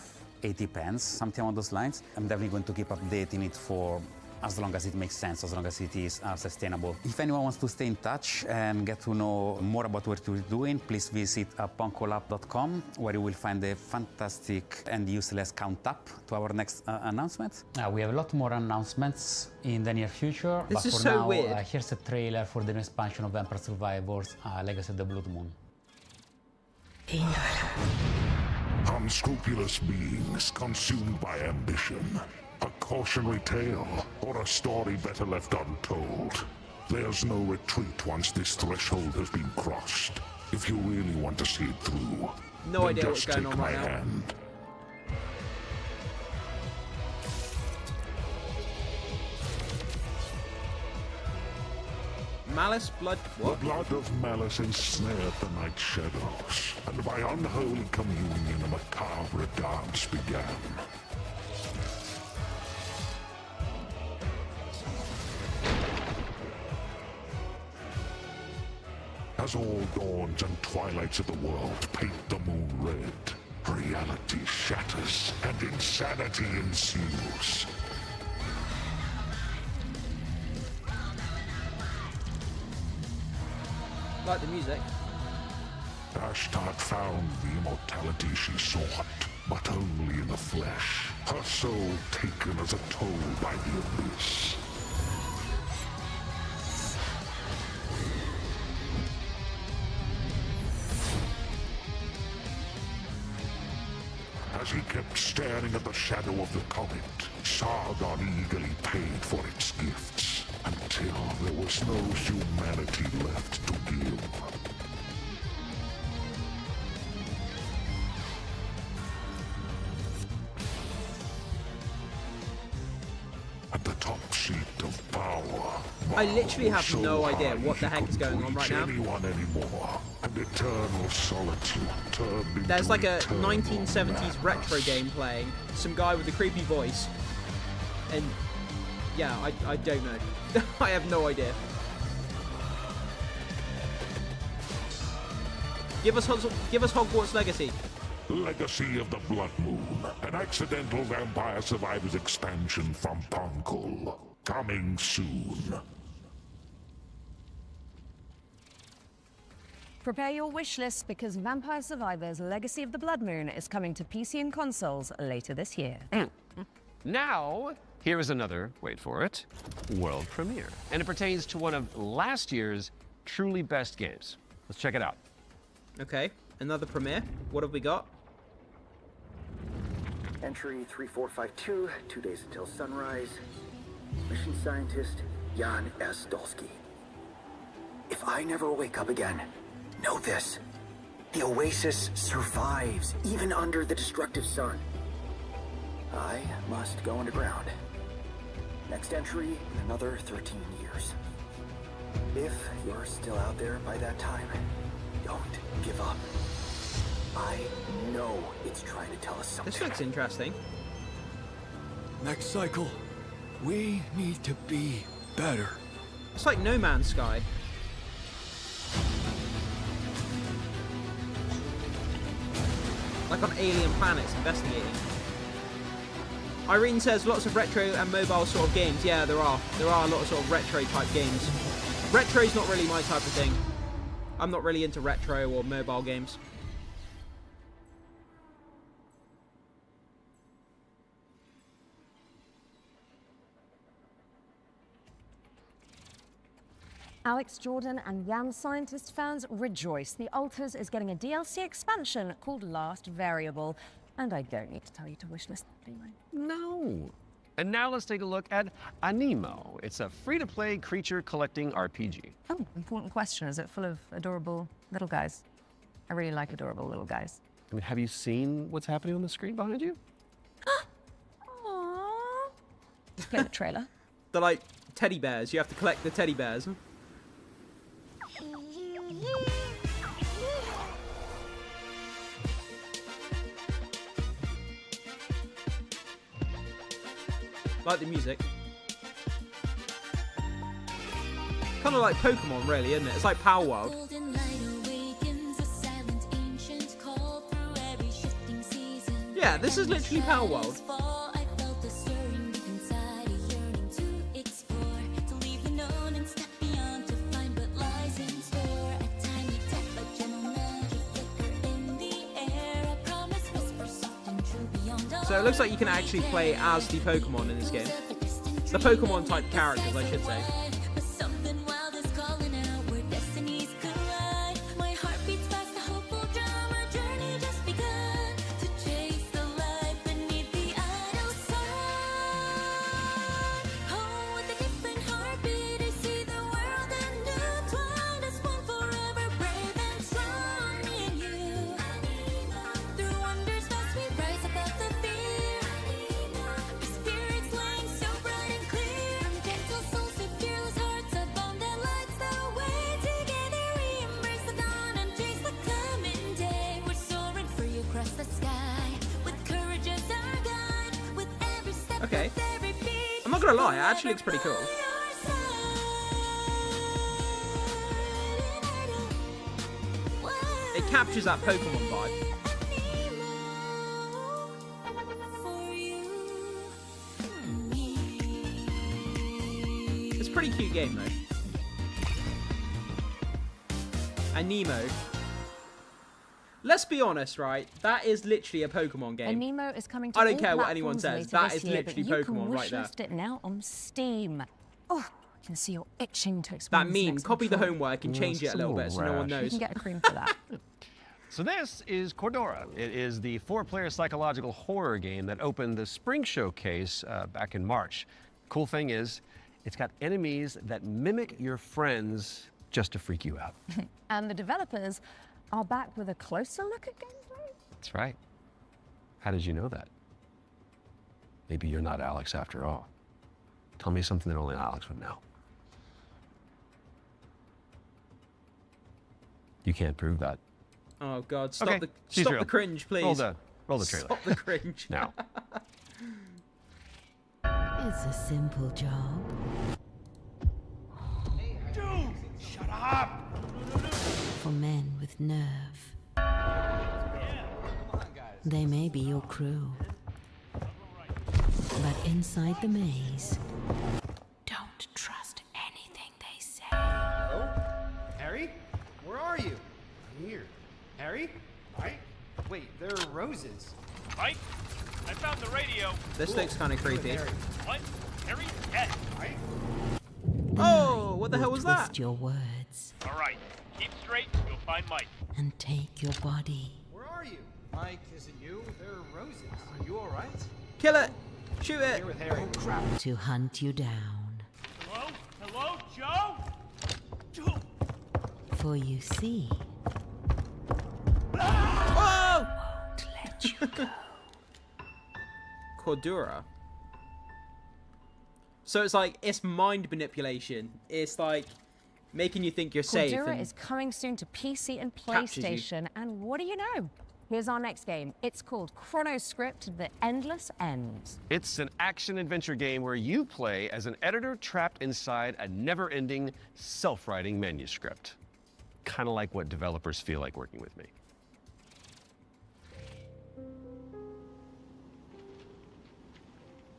80 pence, something along those lines. I'm definitely going to keep updating it for as long as it makes sense, as long as it is sustainable. If anyone wants to stay in touch and get to know more about what we're doing, please visit punkolab.com, where you will find a fantastic and useless count-up to our next announcement. We have a lot more announcements in the near future, This but is for so now, weird. here's a trailer for the new expansion of Vampire Survivors, Legacy of the Blood Moon. Unscrupulous beings consumed by ambition. A cautionary tale, or a story better left untold. There's no retreat once this threshold has been crossed. If you really want to see it through, No then idea what's just going take on my right now. hand. Malice, blood, what? The blood of malice ensnared the night shadows, and by unholy communion a macabre dance began. As all dawns and twilights of the world paint the moon red, reality shatters and insanity ensues. Like the music. Ashtart found the immortality she sought, but only in the flesh, her soul taken as a toll by the abyss. As he kept staring at the shadow of the comet, Sargon eagerly paid for its gifts, until there was no humanity left to give. At the top seat of power, I literally have so no idea high what the he heck is couldn't going on right reach now. anyone anymore, and eternal solitude turned into There's like a eternal 1970s madness. retro game playing. Some guy with a creepy voice. And yeah, I don't know. I have no idea. Give us Hogwarts Legacy. Legacy of the Blood Moon, an accidental Vampire Survivors expansion from Punkle. Coming soon. Prepare your wish list because Vampire Survivors Legacy of the Blood Moon is coming to PC and consoles later this year. Now, here is another, wait for it, world premiere. And it pertains to one of last year's truly best games. Let's check it out. Okay, another premiere. What have we got? Entry 3452, 2 days until sunrise. Mission scientist, Jan S. Dolsky. If I never wake up again, know this. The Oasis survives, even under the destructive sun. I must go underground. Next entry in another 13 years. If you're still out there by that time, don't give up. I know it's trying to tell us something. This looks interesting. Next cycle, we need to be better. It's like No Man's Sky. Like on alien planets investigating. Irene says lots of retro and mobile sort of games. Yeah, there are. There are a lot of sort of retro type games. Retro's not really my type of thing. I'm not really into retro or mobile games. Alex Jordan and Jan Scientist fans rejoice. The Alters is getting a DLC expansion called Last Variable. And I don't need to tell you to wishlist that, do I? No. And now let's take a look at Animo. It's a free-to-play creature collecting RPG. Oh, important question. Is it full of adorable little guys? I really like adorable little guys. I mean, have you seen what's happening on the screen behind you? Aww. Play the trailer. They're like teddy bears. You have to collect the teddy bears. Like the music. Kind of like Pokemon, really, isn't it? It's like Power World. Yeah, this is literally Power World. So it looks like you can actually play as the Pokemon in this game. The Pokemon type characters, I should say. Okay. I'm not gonna lie, it actually looks pretty cool. It captures that Pokemon vibe. It's a pretty cute game though. Animo. Let's be honest, right? That is literally a Pokemon game. Animo is coming to I don't all care what anyone platforms says. later That this is year, literally but you Pokemon can right there. wishlist it now on Steam. Oh, I can see you're itching to That experience meme, next copy the control. homework and change it a little bit so no one knows. You can get a cream for that. So this is Cordura. It is the 4-player psychological horror game that opened the Spring Showcase back in March. Cool thing is, it's got enemies that mimic your friends just to freak you out. And the developers are back with a closer look at gameplay. That's right. How did you know that? Maybe you're not Alex after all. Tell me something that only Alex would know. You can't prove that. Oh god, stop Okay, the she's stop real. the cringe, please. Roll the trailer. Stop the cringe. Now. It's a simple job. Dude, shut up! For men with nerve. They may be your crew. But inside the maze, don't trust anything they say. Hello? Harry? Where are you? I'm here. Harry? Right? Wait, there are roses. Mike, I found the radio. This looks kind of creepy. What? Harry's dead. Right? Oh, what the hell was that? Twist your words All right, keep straight. You'll find Mike. and take your body. Where are you? Mike, is it you? There are roses. Are you alright? Kill it! Shoot it! Here with Harry. Oh crap. To hunt you down. Hello? Hello, Joe? Joe? For you see, Oh! won't let you go. Cordura. So it's like, it's mind manipulation. It's like making you think you're safe. Cordura and is coming soon to PC and captures you. PlayStation, and what do you know? Here's our next game. It's called Chronoscript: The Endless End. It's an action-adventure game where you play as an editor trapped inside a never-ending, self-writing manuscript. Kind of like what developers feel like working with me.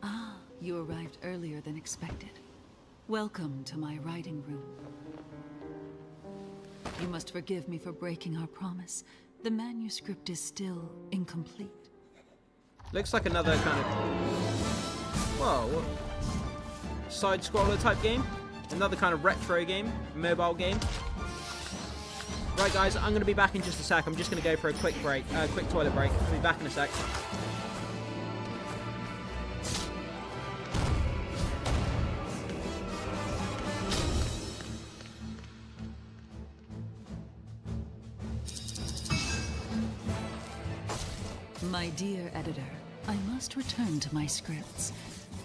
Ah, you arrived earlier than expected. Welcome to my writing room. You must forgive me for breaking our promise. The manuscript is still incomplete. looks like another kind of... Whoa, what? Side-scroller type game? Another kind of retro game, mobile game. Right, guys, I'm going to be back in just a sec. I'm just going to go for a quick break, quick toilet break. I'll be back in a sec. My dear editor, I must return to my scripts.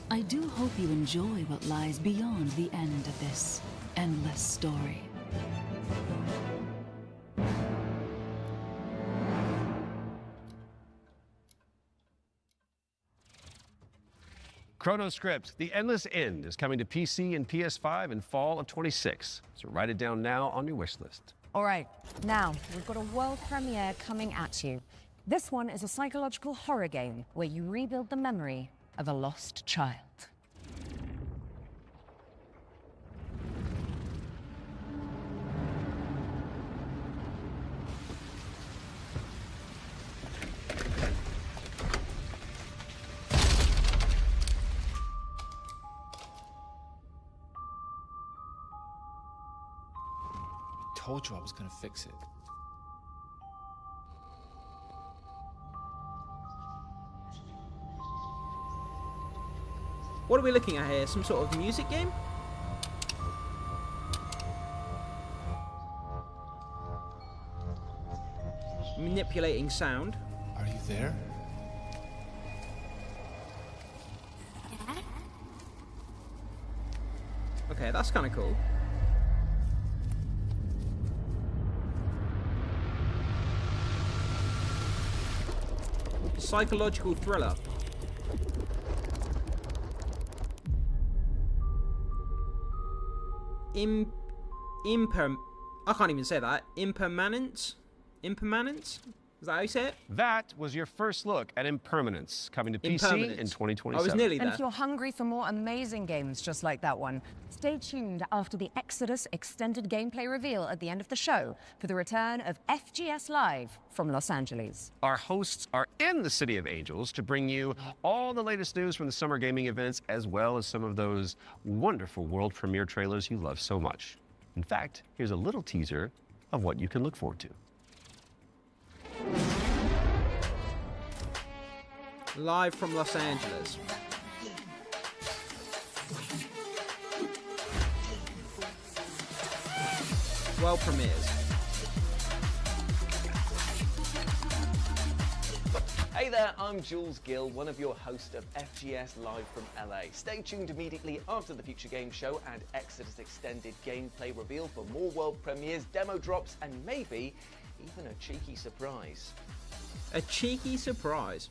I do hope you enjoy what lies beyond the end of this endless story. Chrono Script, The Endless End, is coming to PC and PS5 in fall of 26. So write it down now on your wish list. All right, now we've got a world premiere coming at you. This one is a psychological horror game where you rebuild the memory of a lost child. Told you I was gonna fix it. What are we looking at here? Some sort of music game? Manipulating sound. Are you there? Okay, that's kind of cool. Psychological thriller. I can't even say that. Impermanence? Impermanence? Is that how you say it? That was your first look at Impermanence, coming to PC in 2027. I was nearly there. And if you're hungry for more amazing games just like that one, stay tuned after the Exodus extended gameplay reveal at the end of the show for the return of FGS Live from Los Angeles. Our hosts are in the City of Angels to bring you all the latest news from the summer gaming events, as well as some of those wonderful world premiere trailers you love so much. In fact, here's a little teaser of what you can look forward to. Live from Los Angeles. World premieres. Hey there, I'm Jules Gill, one of your hosts of FGS Live from LA. Stay tuned immediately after the Future Game Show and Exodus Extended gameplay reveal for more world premieres, demo drops, and maybe even a cheeky surprise. A cheeky surprise?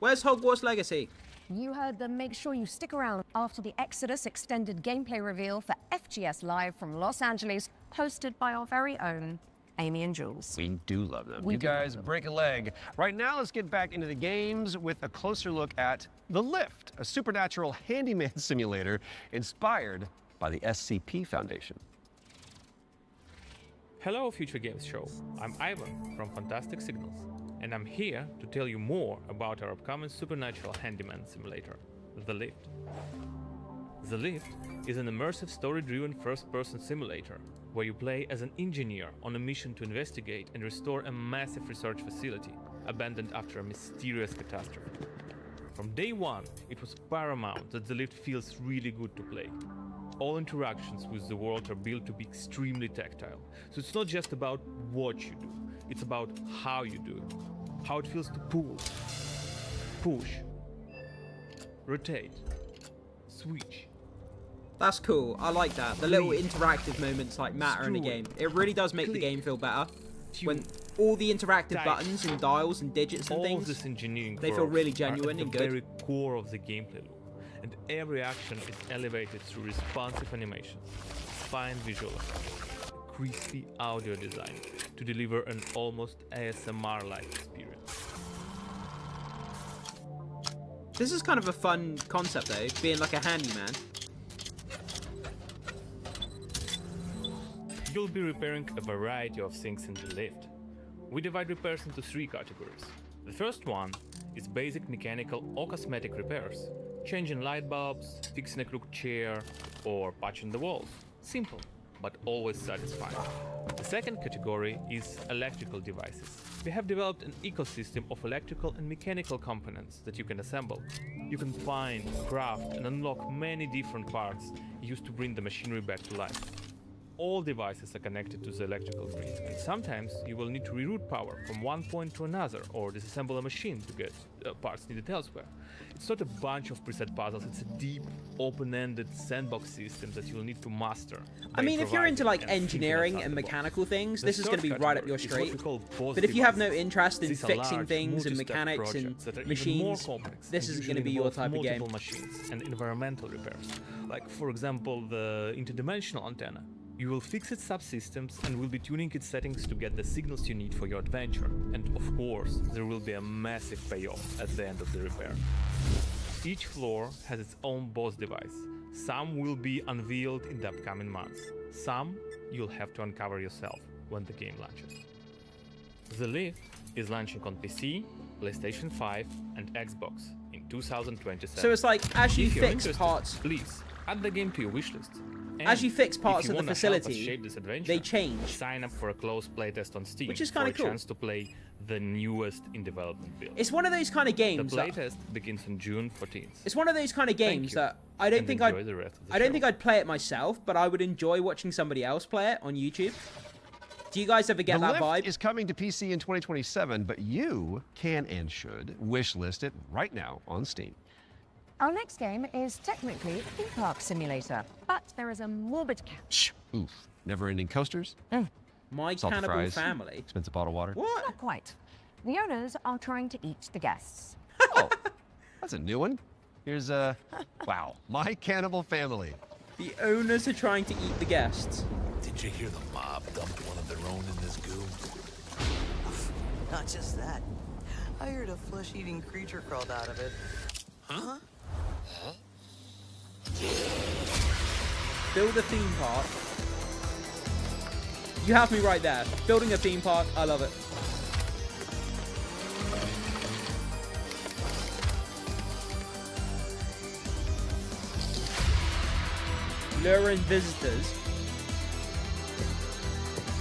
Where's Hogwarts Legacy? You heard them. Make sure you stick around after the Exodus extended gameplay reveal for FGS Live from Los Angeles, hosted by our very own Amy and Jules. We do love them. We you do guys love them. break a leg. Right now, let's get back into the games with a closer look at The Lift, a supernatural handyman simulator inspired by the SCP Foundation. Hello, Future Games Show. I'm Ivan from Fantastic Signals, and I'm here to tell you more about our upcoming supernatural handyman simulator, The Lift. The Lift is an immersive story-driven first-person simulator where you play as an engineer on a mission to investigate and restore a massive research facility abandoned after a mysterious catastrophe. From day one, it was paramount that The Lift feels really good to play. All interactions with the world are built to be extremely tactile, so it's not just about what you do, it's about how you do it. How it feels to pull, push, rotate, switch. That's cool. I like that. The little interactive moments like matter in the game. It really does make the game feel better. When all the interactive buttons and dials and digits and things, this engineering they feel really genuine are and at the good. very core of the gameplay loop, and every action is elevated through responsive animations, fine visual effects, crispy audio design to deliver an almost ASMR-like experience. This is kind of a fun concept though, being like a handyman. You'll be repairing a variety of things in the lift. We divide repairs into 3 categories. The first one is basic mechanical or cosmetic repairs, changing light bulbs, fixing a crooked chair, or patching the walls. Simple, but always satisfying. The second category is electrical devices. We have developed an ecosystem of electrical and mechanical components that you can assemble. You can find, craft, and unlock many different parts used to bring the machinery back to life. All devices are connected to the electrical grid, and sometimes you will need to reroute power from one point to another or disassemble a machine to get parts needed elsewhere. It's not a bunch of preset puzzles, it's a deep, open-ended sandbox system that you'll need to master. I mean, if you're into like engineering and mechanical things, this is going to be right up your street. But if you have no interest in fixing things and mechanics and machines, this isn't going to be your type of game. Machines and environmental repairs, like for example the interdimensional antenna. You will fix its subsystems and will be tuning its settings to get the signals you need for your adventure. And of course, there will be a massive payoff at the end of the repair. Each floor has its own boss device. Some will be unveiled in the upcoming months. Some you'll have to uncover yourself when the game launches. The Lift is launching on PC, PlayStation 5 and Xbox in 2027. So it's like, as you fix parts, please add the game to your wishlist. As you fix parts of the facility, they change. Sign up for a closed playtest on Steam, which is kind of cool. For a chance to play the newest in development build. It's one of those kind of games. The playtest begins on June 14th. It's one of those kind of games that I don't think I'd play it myself, but I would enjoy watching somebody else play it on YouTube. Do you guys ever get that vibe? The Lift is coming to PC in 2027, but you can and should wishlist it right now on Steam. Our next game is technically a theme park simulator, but there is a morbid catch. Oof. Never-ending coasters? My Salted Cannibal fries, Family. Expensive bottled water? What? Not quite. The owners are trying to eat the guests. Oh, that's a new one. Here's wow, My Cannibal Family. The owners are trying to eat the guests. Did you hear the mob dumped one of their own in this goo? Not just that. I heard a flesh-eating creature crawled out of it. Huh? Build a theme park. You have me right there. Building a theme park, I love it. Luring visitors.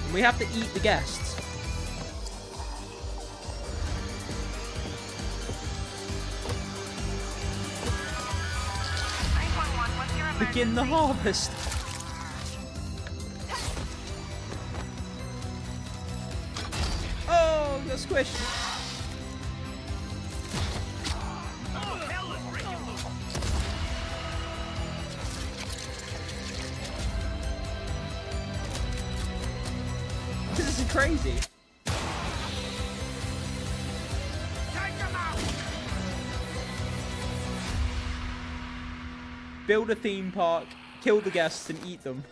And we have to eat the guests. Begin the harvest. Oh, got squished. This is crazy. Build a theme park, kill the guests, and eat them.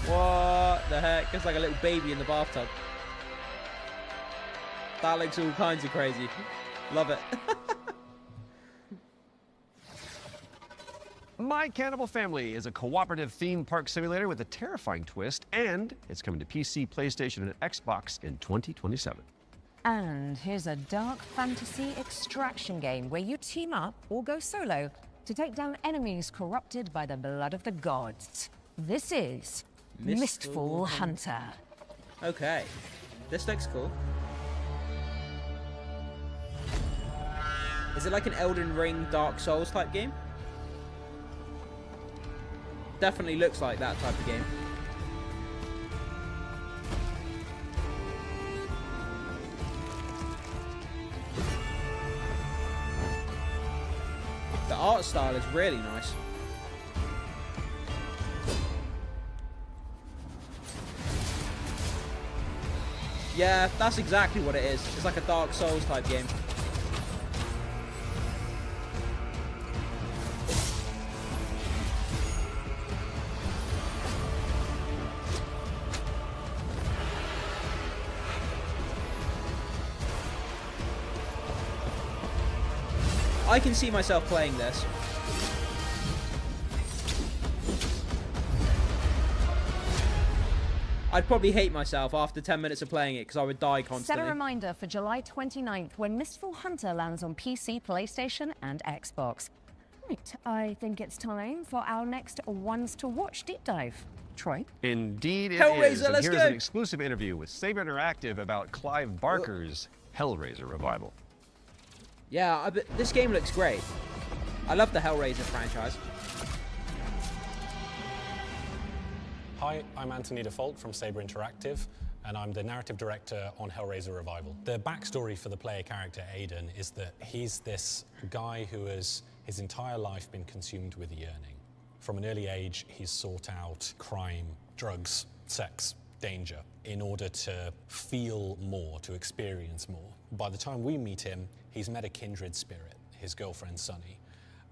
What the heck? It's like a little baby in the bathtub. That looks all kinds of crazy. Love it. My Cannibal Family is a cooperative theme park simulator with a terrifying twist, and it's coming to PC, PlayStation, and Xbox in 2027. And here's a dark fantasy extraction game where you team up or go solo to take down enemies corrupted by the blood of the gods. This is Mistfall Hunter. Okay, this looks cool. Is it like an Elden Ring, Dark Souls type game? Definitely looks like that type of game. The art style is really nice. Yeah, that's exactly what it is. It's like a Dark Souls type game. I can see myself playing this. I'd probably hate myself after 10 minutes of playing it because I would die Set a constantly. reminder for July 29th when Mistful Hunter lands on PC, PlayStation, and Xbox. Right, I think it's time for our next Ones to Watch deep dive. Troy? Indeed it Hellraiser, is. And let's here's go. an exclusive interview with Saber Interactive about Clive Barker's Hellraiser revival. Yeah, this game looks great. I love the Hellraiser franchise. Hi, I'm Anthony Default from Saber Interactive, and I'm the narrative director on Hellraiser Revival. The backstory for the player character Aiden is that he's this guy who has his entire life been consumed with yearning. From an early age, he's sought out crime, drugs, sex, danger, in order to feel more, to experience more. By the time we meet him, he's met a kindred spirit, his girlfriend Sunny,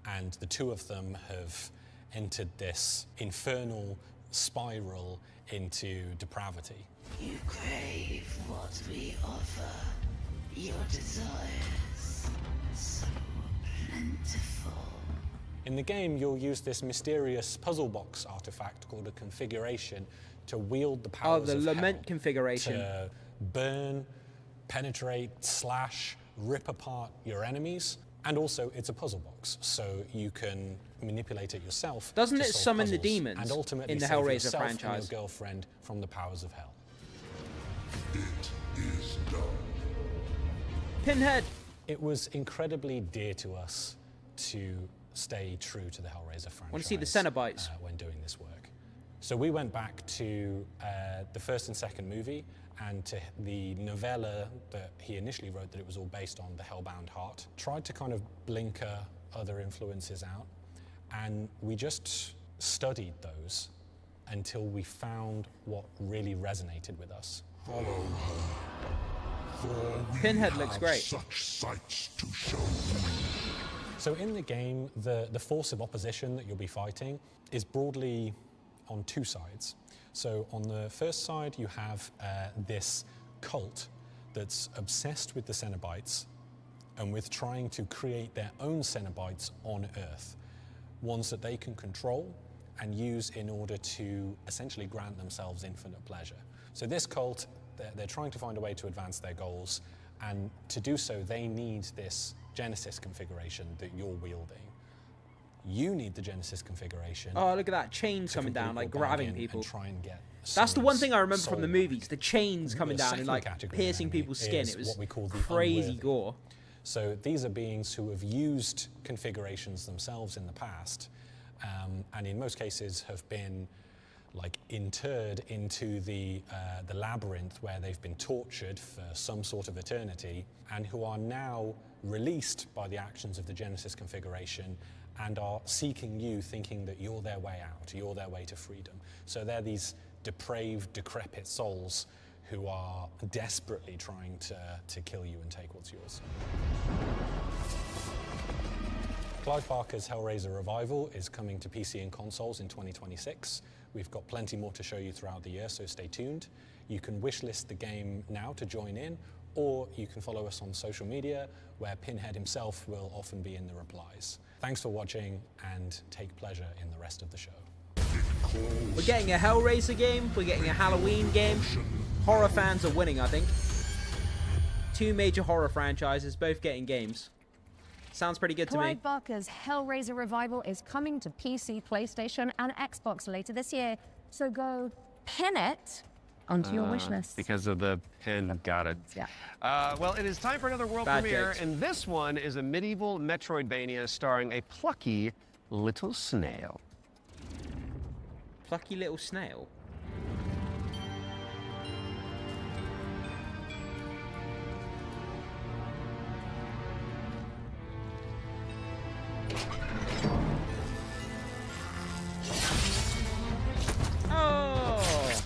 and the two of them have entered this infernal spiral into depravity. You crave what we offer. Your desires so plentiful. In the game, you'll use this mysterious puzzle box artifact called a configuration to wield the powers the of lament hell, configuration. to burn, penetrate, slash, rip apart your enemies. And also, it's a puzzle box, so you can manipulate it yourself. Doesn't to it solve summon the puzzles demons and ultimately in the save Hellraiser yourself and franchise? your girlfriend from the powers of hell. It is done. Pinhead. It was incredibly dear to us to stay true to the Hellraiser franchise. Want to see the Cenobites? When doing this work. So we went back to the first and second movie and to the novella that he initially wrote that it was all based on, The Hellbound Heart. Tried to kind of blinker other influences out, and we just studied those until we found what really resonated with us. Follow her. For we Pinhead looks have great. Such sights to show you. So in the game, the force of opposition that you'll be fighting is broadly on two sides. So on the first side, you have this cult that's obsessed with the Cenobites and with trying to create their own Cenobites on Earth, ones that they can control and use in order to essentially grant themselves infinite pleasure. So this cult, they're trying to find a way to advance their goals, and to do so, they need this Genesis configuration that you're wielding. You need the Genesis configuration. Oh, look at that. Chains coming down, like grabbing people. And try and get That's the one thing I remember soul from the movies. The chains coming down and second like category piercing enemy people's skin. is It was what we call the crazy unworthy. gore. So these are beings who have used configurations themselves in the past, and in most cases have been like interred into the labyrinth where they've been tortured for some sort of eternity, and who are now released by the actions of the Genesis configuration and are seeking you, thinking that you're their way out, you're their way to freedom. So they're these depraved, decrepit souls who are desperately trying to kill you and take what's yours. Clive Barker's Hellraiser Revival is coming to PC and consoles in 2026. We've got plenty more to show you throughout the year, so stay tuned. You can wishlist the game now to join in, or you can follow us on social media, where Pinhead himself will often be in the replies. Thanks for watching, and take pleasure in the rest of the show. We're getting a Hellraiser game. We're getting a Halloween game. Horror fans are winning, I think. Two major horror franchises, both getting games. Sounds pretty good to me. Clive Barker's Hellraiser Revival is coming to PC, PlayStation, and Xbox later this year. So go pin it onto your wish list. Because of the pin, got it. Yeah. Well, it is time for another world Bad premiere, jokes. and this one is a medieval Metroidvania starring a plucky little snail. Plucky little snail. Oh!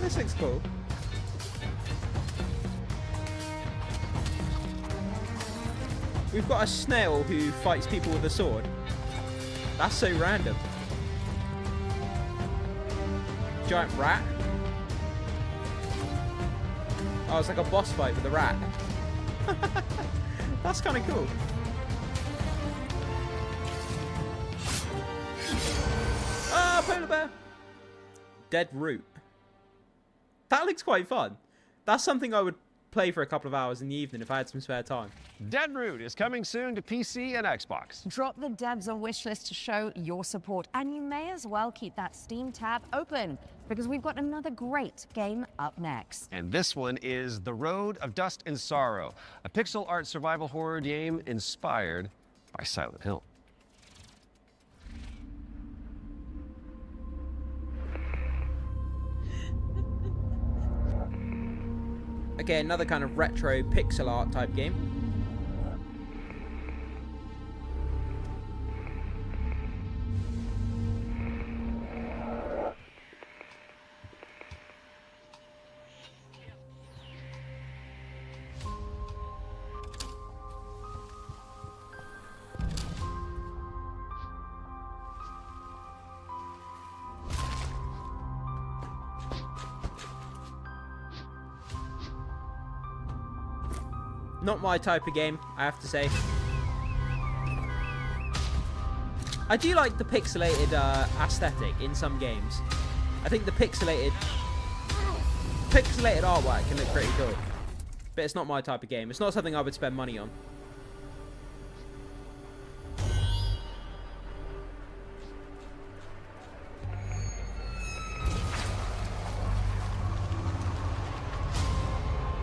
This looks cool. We've got a snail who fights people with a sword. That's so random. Giant rat. Oh, it's like a boss fight with a rat. That's kind of cool. Ah, polar bear. Dead Root. That looks quite fun. That's something I would play for a couple of hours in the evening if I had some spare time. Dead Root is coming soon to PC and Xbox. Drop the devs on wishlist to show your support, and you may as well keep that Steam tab open, because we've got another great game up next. And this one is The Road of Dust and Sorrow, a pixel art survival horror game inspired by Silent Hill. Okay, another kind of retro pixel art type game. Not my type of game, I have to say. I do like the pixelated aesthetic in some games. I think the pixelated artwork can look pretty cool. But it's not my type of game. It's not something I would spend money on.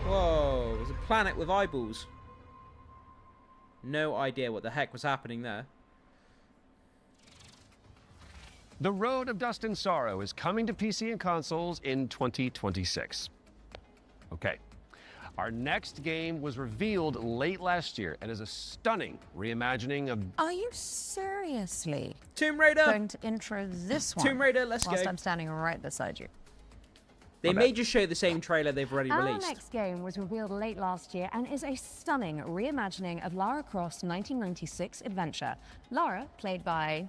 Whoa, there's a planet with eyeballs. No idea what the heck was happening there. The Road of Dust and Sorrow is coming to PC and consoles in 2026. Okay. Our next game was revealed late last year and is a stunning reimagining of... Are you seriously Tomb Raider going to intro this one? Tomb Raider, let's whilst go. I'm standing right beside you. They may just show the same trailer they've already Our released. next game was revealed late last year and is a stunning reimagining of Lara Croft's 1996 adventure. Lara, played by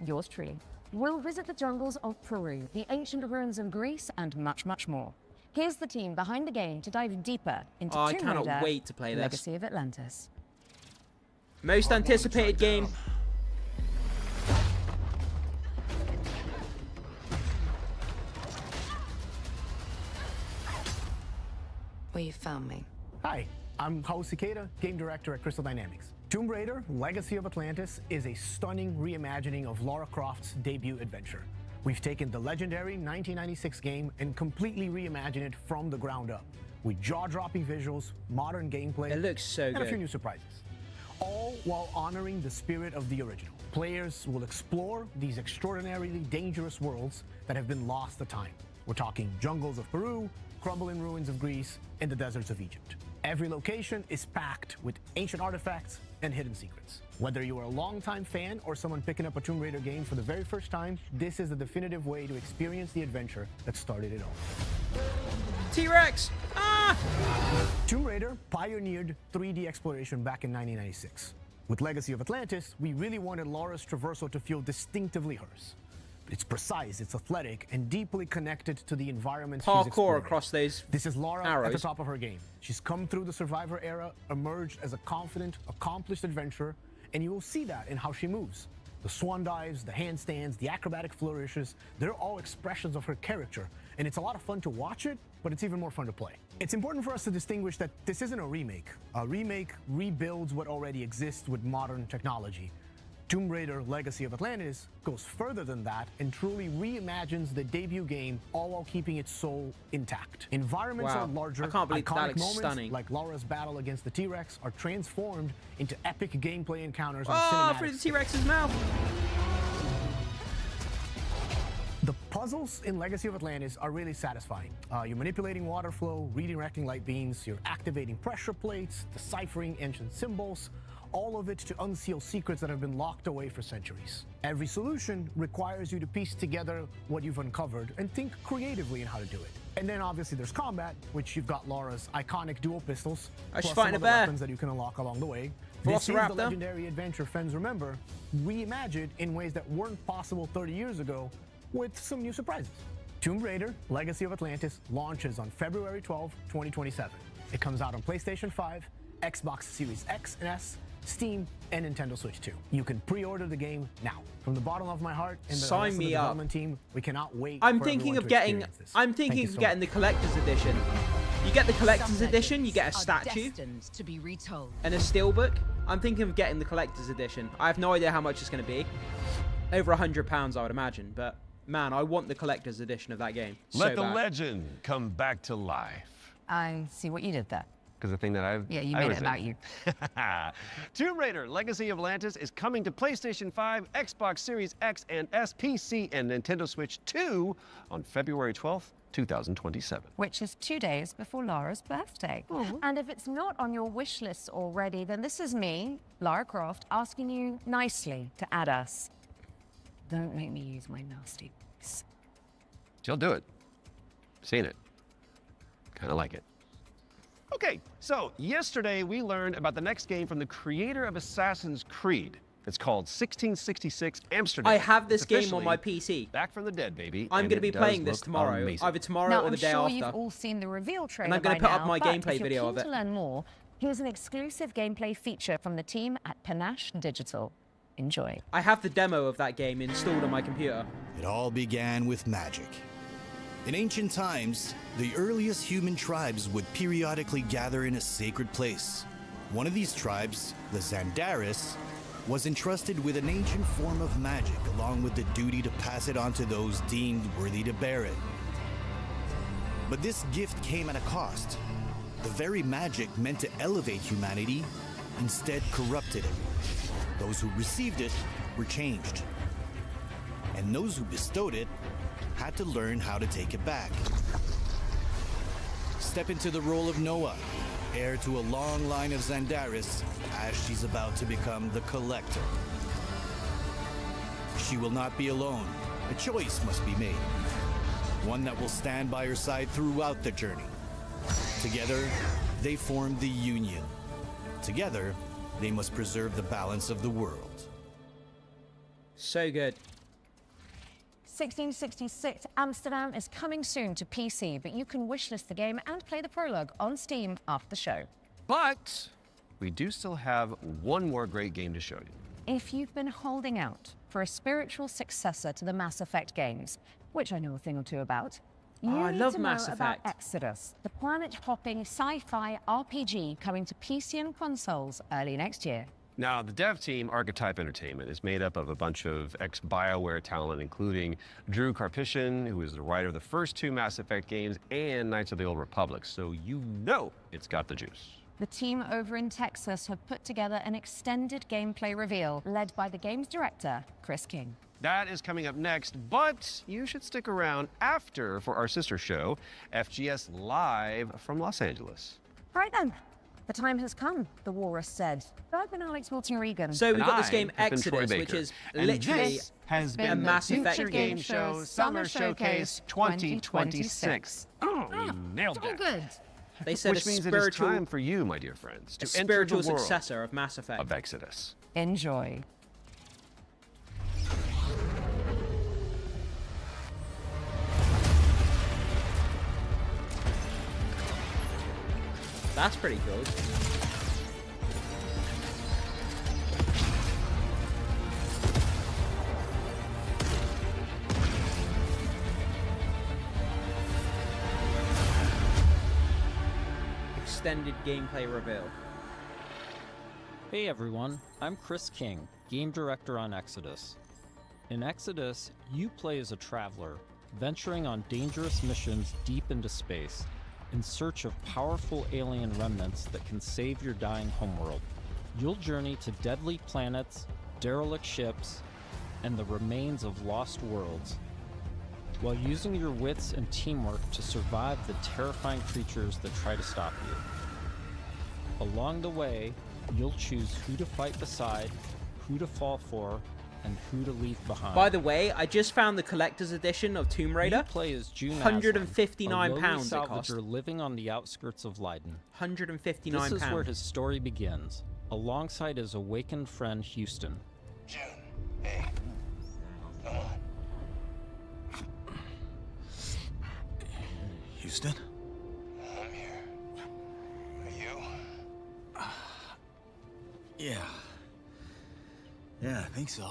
yours truly, will visit the jungles of Peru, the ancient ruins of Greece, and much, much more. Here's the team behind the game to dive deeper into I Tomb cannot Raider, wait to play this. Legacy of Atlantis. Most anticipated game. Well, you found me. Hi, I'm Hao Cicada, game director at Crystal Dynamics. Tomb Raider, Legacy of Atlantis is a stunning reimagining of Lara Croft's debut adventure. We've taken the legendary 1996 game and completely reimagined it from the ground up, with jaw-dropping visuals, modern gameplay, it looks so and good. A few new surprises. All while honoring the spirit of the original. Players will explore these extraordinarily dangerous worlds that have been lost to time. We're talking jungles of Peru, crumbling ruins of Greece, and the deserts of Egypt. Every location is packed with ancient artifacts and hidden secrets. Whether you are a longtime fan or someone picking up a Tomb Raider game for the very first time, this is the definitive way to experience the adventure that started it all. T-Rex! Ah! Tomb Raider pioneered 3D exploration back in 1996. With Legacy of Atlantis, we really wanted Lara's traversal to feel distinctively hers. It's precise, it's athletic, and deeply connected to the environments she's Parkour exploring. across those This is Lara arrows. at the top of her game. She's come through the Survivor era, emerged as a confident, accomplished adventurer, and you will see that in how she moves. The swan dives, the handstands, the acrobatic flourishes, they're all expressions of her character, and it's a lot of fun to watch it, but it's even more fun to play. It's important for us to distinguish that this isn't a remake. A remake rebuilds what already exists with modern technology. Tomb Raider Legacy of Atlantis goes further than that and truly reimagines the debut game, all while keeping its soul intact. Environments Wow. are larger, I can't believe that iconic looks moments stunning. like Lara's battle against the T-Rex are transformed into epic gameplay encounters on Oh, cinematic through the scale. T-Rex's mouth! The puzzles in Legacy of Atlantis are really satisfying. You're manipulating water flow, redirecting light beams, you're activating pressure plates, deciphering ancient symbols, all of it to unseal secrets that have been locked away for centuries. Every solution requires you to piece together what you've uncovered and think creatively in how to do it. And then obviously there's combat, which you've got Lara's iconic dual pistols, she's plus fighting Oh, some a other bear. weapons that you can unlock along the way. This is the Velociraptor. legendary adventure fans remember, reimagined in ways that weren't possible 30 years ago, with some new surprises. Tomb Raider Legacy of Atlantis launches on February 12, 2027. It comes out on PlayStation 5, Xbox Series X and S, Steam, and Nintendo Switch 2. You can pre-order the game now. From the bottom of my heart and the Sign rest of the me up. development team, we cannot wait I'm for thinking everyone of to getting. experience this. I'm Thank thinking you of so getting the collector's edition. You get the collector's edition, you get a statue To be retold. and a steelbook. I'm thinking of getting the collector's edition. I have no idea how much it's going to be. Over £100, I would imagine. But man, I want the collector's edition of that game. Let so the bad. legend come back to life. I see what you did there. Because the thing that I've... Yeah, you I made was it about in. you. Tomb Raider Legacy of Atlantis is coming to PlayStation 5, Xbox Series X and S, PC, and Nintendo Switch 2 on February 12th, 2027. Which is 2 days before Lara's birthday. And if it's not on your wish list already, then this is me, Lara Croft, asking you nicely to add us. Don't make me use my nasty voice. She'll do it. Seen it. Kind of like it. Okay, so yesterday we learned about the next game from the creator of Assassin's Creed. It's called 1666 Amsterdam. I have this It's game on my officially PC. Back from the dead, baby. I'm and going to be it does playing this look tomorrow, amazing. either tomorrow Now, or I'm the day sure after. you've all seen the reveal trailer And I'm going to put up my but gameplay if you're video of keen it. to learn more, here's an exclusive gameplay feature from the team at Panache Digital. Enjoy. I have the demo of that game installed on my computer. It all began with magic. In ancient times, the earliest human tribes would periodically gather in a sacred place. One of these tribes, the Zandaris, was entrusted with an ancient form of magic along with the duty to pass it on to those deemed worthy to bear it. But this gift came at a cost. The very magic meant to elevate humanity instead corrupted it. Those who received it were changed. And those who bestowed it had to learn how to take it back. Step into the role of Noah, heir to a long line of Zandaris, as she's about to become the Collector. She will not be alone. A choice must be made. One that will stand by her side throughout the journey. Together, they form the Union. Together, they must preserve the balance of the world. So good. 1666 Amsterdam is coming soon to PC, but you can wishlist the game and play the prologue on Steam after the show. But we do still have one more great game to show you. If you've been holding out for a spiritual successor to the Mass Effect games, which I know a thing or two about, you I need love to Mass know about Effect. Exodus, the planet-hopping sci-fi RPG coming to PC and consoles early next year. Now, the dev team, Archetype Entertainment, is made up of a bunch of ex-BioWare talent, including Drew Karpyshyn, who is the writer of the first two Mass Effect games, and Knights of the Old Republic, so you know it's got the juice. The team over in Texas have put together an extended gameplay reveal led by the game's director, Chris King. That is coming up next, but you should stick around after for our sister show, FGS Live from Los Angeles. Right then, the time has come, the walrus said. I've been Alex Wilson-Regan. So we've got this game Exodus, which is literally has a been the Mass Effect Future Game Show Summer Showcase 2026. Oh, we nailed so that. good. They said Which a means spiritual, it is time for you, my dear friends, to a enter spiritual the world successor of Mass Effect. of Exodus. Enjoy. That's pretty cool. Extended gameplay reveal. Hey everyone, I'm Chris King, game director on Exodus. In Exodus, you play as a traveler, venturing on dangerous missions deep into space, in search of powerful alien remnants that can save your dying homeworld. You'll journey to deadly planets, derelict ships, and the remains of lost worlds, while using your wits and teamwork to survive the terrifying creatures that try to stop you. Along the way, you'll choose who to fight beside, who to fall for, and who to leave behind. By the way, I just found the collector's edition of Tomb Raider. You play as June £159 a lowly it cost. salvager living on the outskirts of Leiden. £159. This is where his story begins, alongside his awakened friend Houston. June, hey, come on. Houston? I'm here. Are you? Yeah. think so.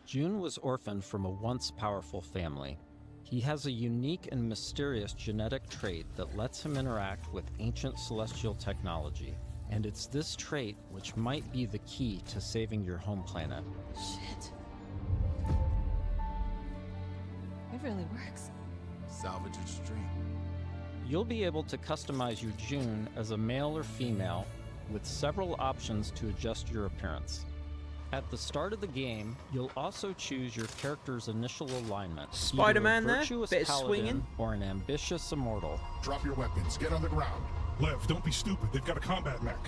June was orphaned from a once powerful family. He has a unique and mysterious genetic trait that lets him interact with ancient celestial technology. And it's this trait which might be the key to saving your home planet. Shit. It really works. Salvage your dream. You'll be able to customize your June as a male or female with several options to adjust your appearance. At the start of the game, you'll also choose your character's initial alignment. Spider-Man either a there, virtuous bit of paladin swinging. or an ambitious immortal. Drop your weapons. Get on the ground. Lev, don't be stupid. They've got a combat mech.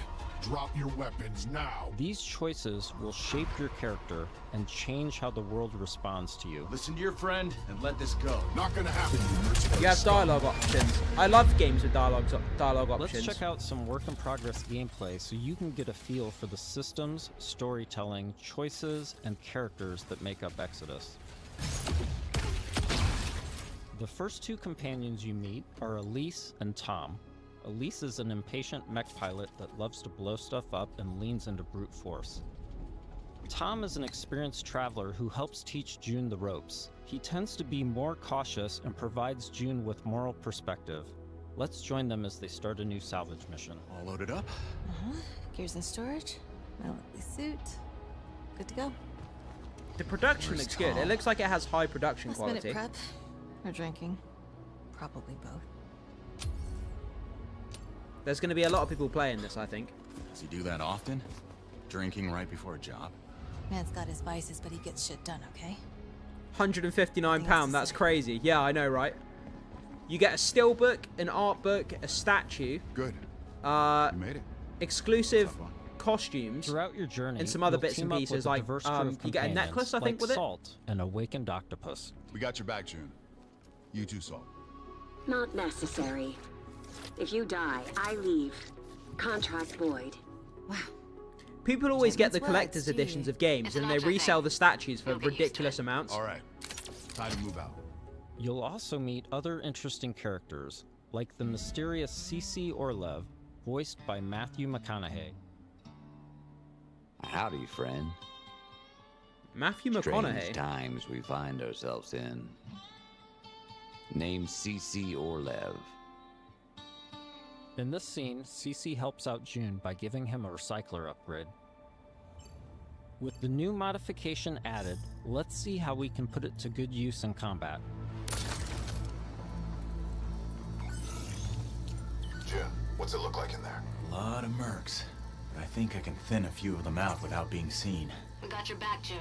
Drop your weapons now. These choices will shape your character and change how the world responds to you. Listen to your friend and let this go. Not gonna happen. You have dialogue options. I love games with dialogue options. Let's check out some work-in-progress gameplay so you can get a feel for the systems, storytelling, choices, and characters that make up Exodus. The first two companions you meet are Elise and Tom. Elise is an impatient mech pilot that loves to blow stuff up and leans into brute force. Tom is an experienced traveler who helps teach June the ropes. He tends to be more cautious and provides June with moral perspective. Let's join them as they start a new salvage mission. All loaded up? Gears in storage. My lovely suit. Good to go. The production looks good. It looks like it has high production Last minute quality. prep. Or drinking. Probably both. There's going to be a lot of people playing this, I think. Does he do that often? Drinking right before a job? Man's got his vices, but he gets shit done, okay? £159, that's crazy. Yeah, I know, right? You get a still book, an art book, a statue. Good. You made it. Exclusive costumes. Throughout your journey, and some other you'll bits and team up pieces, with a like diverse crew of you get a companions, necklace, I think, like with it. Salt, an awakened octopus. We got your back, June. You too, Salt. Not necessary. If you die, I leave. Contract void. Wow. People always get the Gentleman's collector's words, editions gee. of games, It's and an they ultra resell thing. the statues for You'll get used to ridiculous amounts. All right. Time to move out. You'll also meet other interesting characters, like the mysterious CC Orlev, voiced by Matthew McConaughey. Howdy, friend. Matthew Strange McConaughey. times we find ourselves in. Named CC Orlev. In this scene, CC helps out June by giving him a recycler upgrade. With the new modification added, let's see how we can put it to good use in combat. Jim, what's it look like in there? A lot of mercs. But I think I can thin a few of them out without being seen. We got your back, June.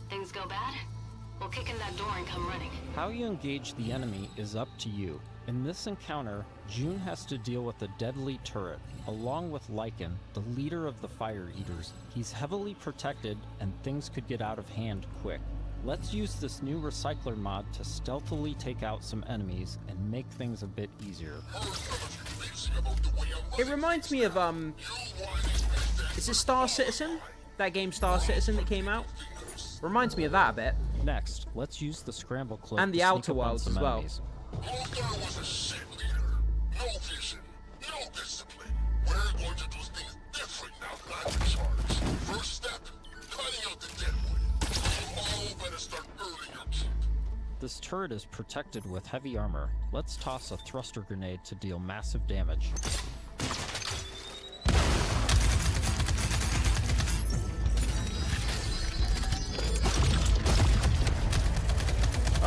Things go bad? We'll kick in that door and come running. How you engage the enemy is up to you. In this encounter, June has to deal with a deadly turret, along with Lycan, the leader of the Fire Eaters. He's heavily protected, and things could get out of hand quick. Let's use this new recycler mod to stealthily take out some enemies and make things a bit easier. It reminds me of is it Star Citizen? That game Star Citizen that came out? Reminds me of that a bit. Next, let's use the scramble cloak And the to sneak Outer up on Worlds some as well. enemies. Hawthorne was a shit leader. No vision, no discipline. We're going to do things different now that I'm in charge. First step, cutting out the deadwood. You all better start earning your keep. This turret is protected with heavy armor. Let's toss a thruster grenade to deal massive damage.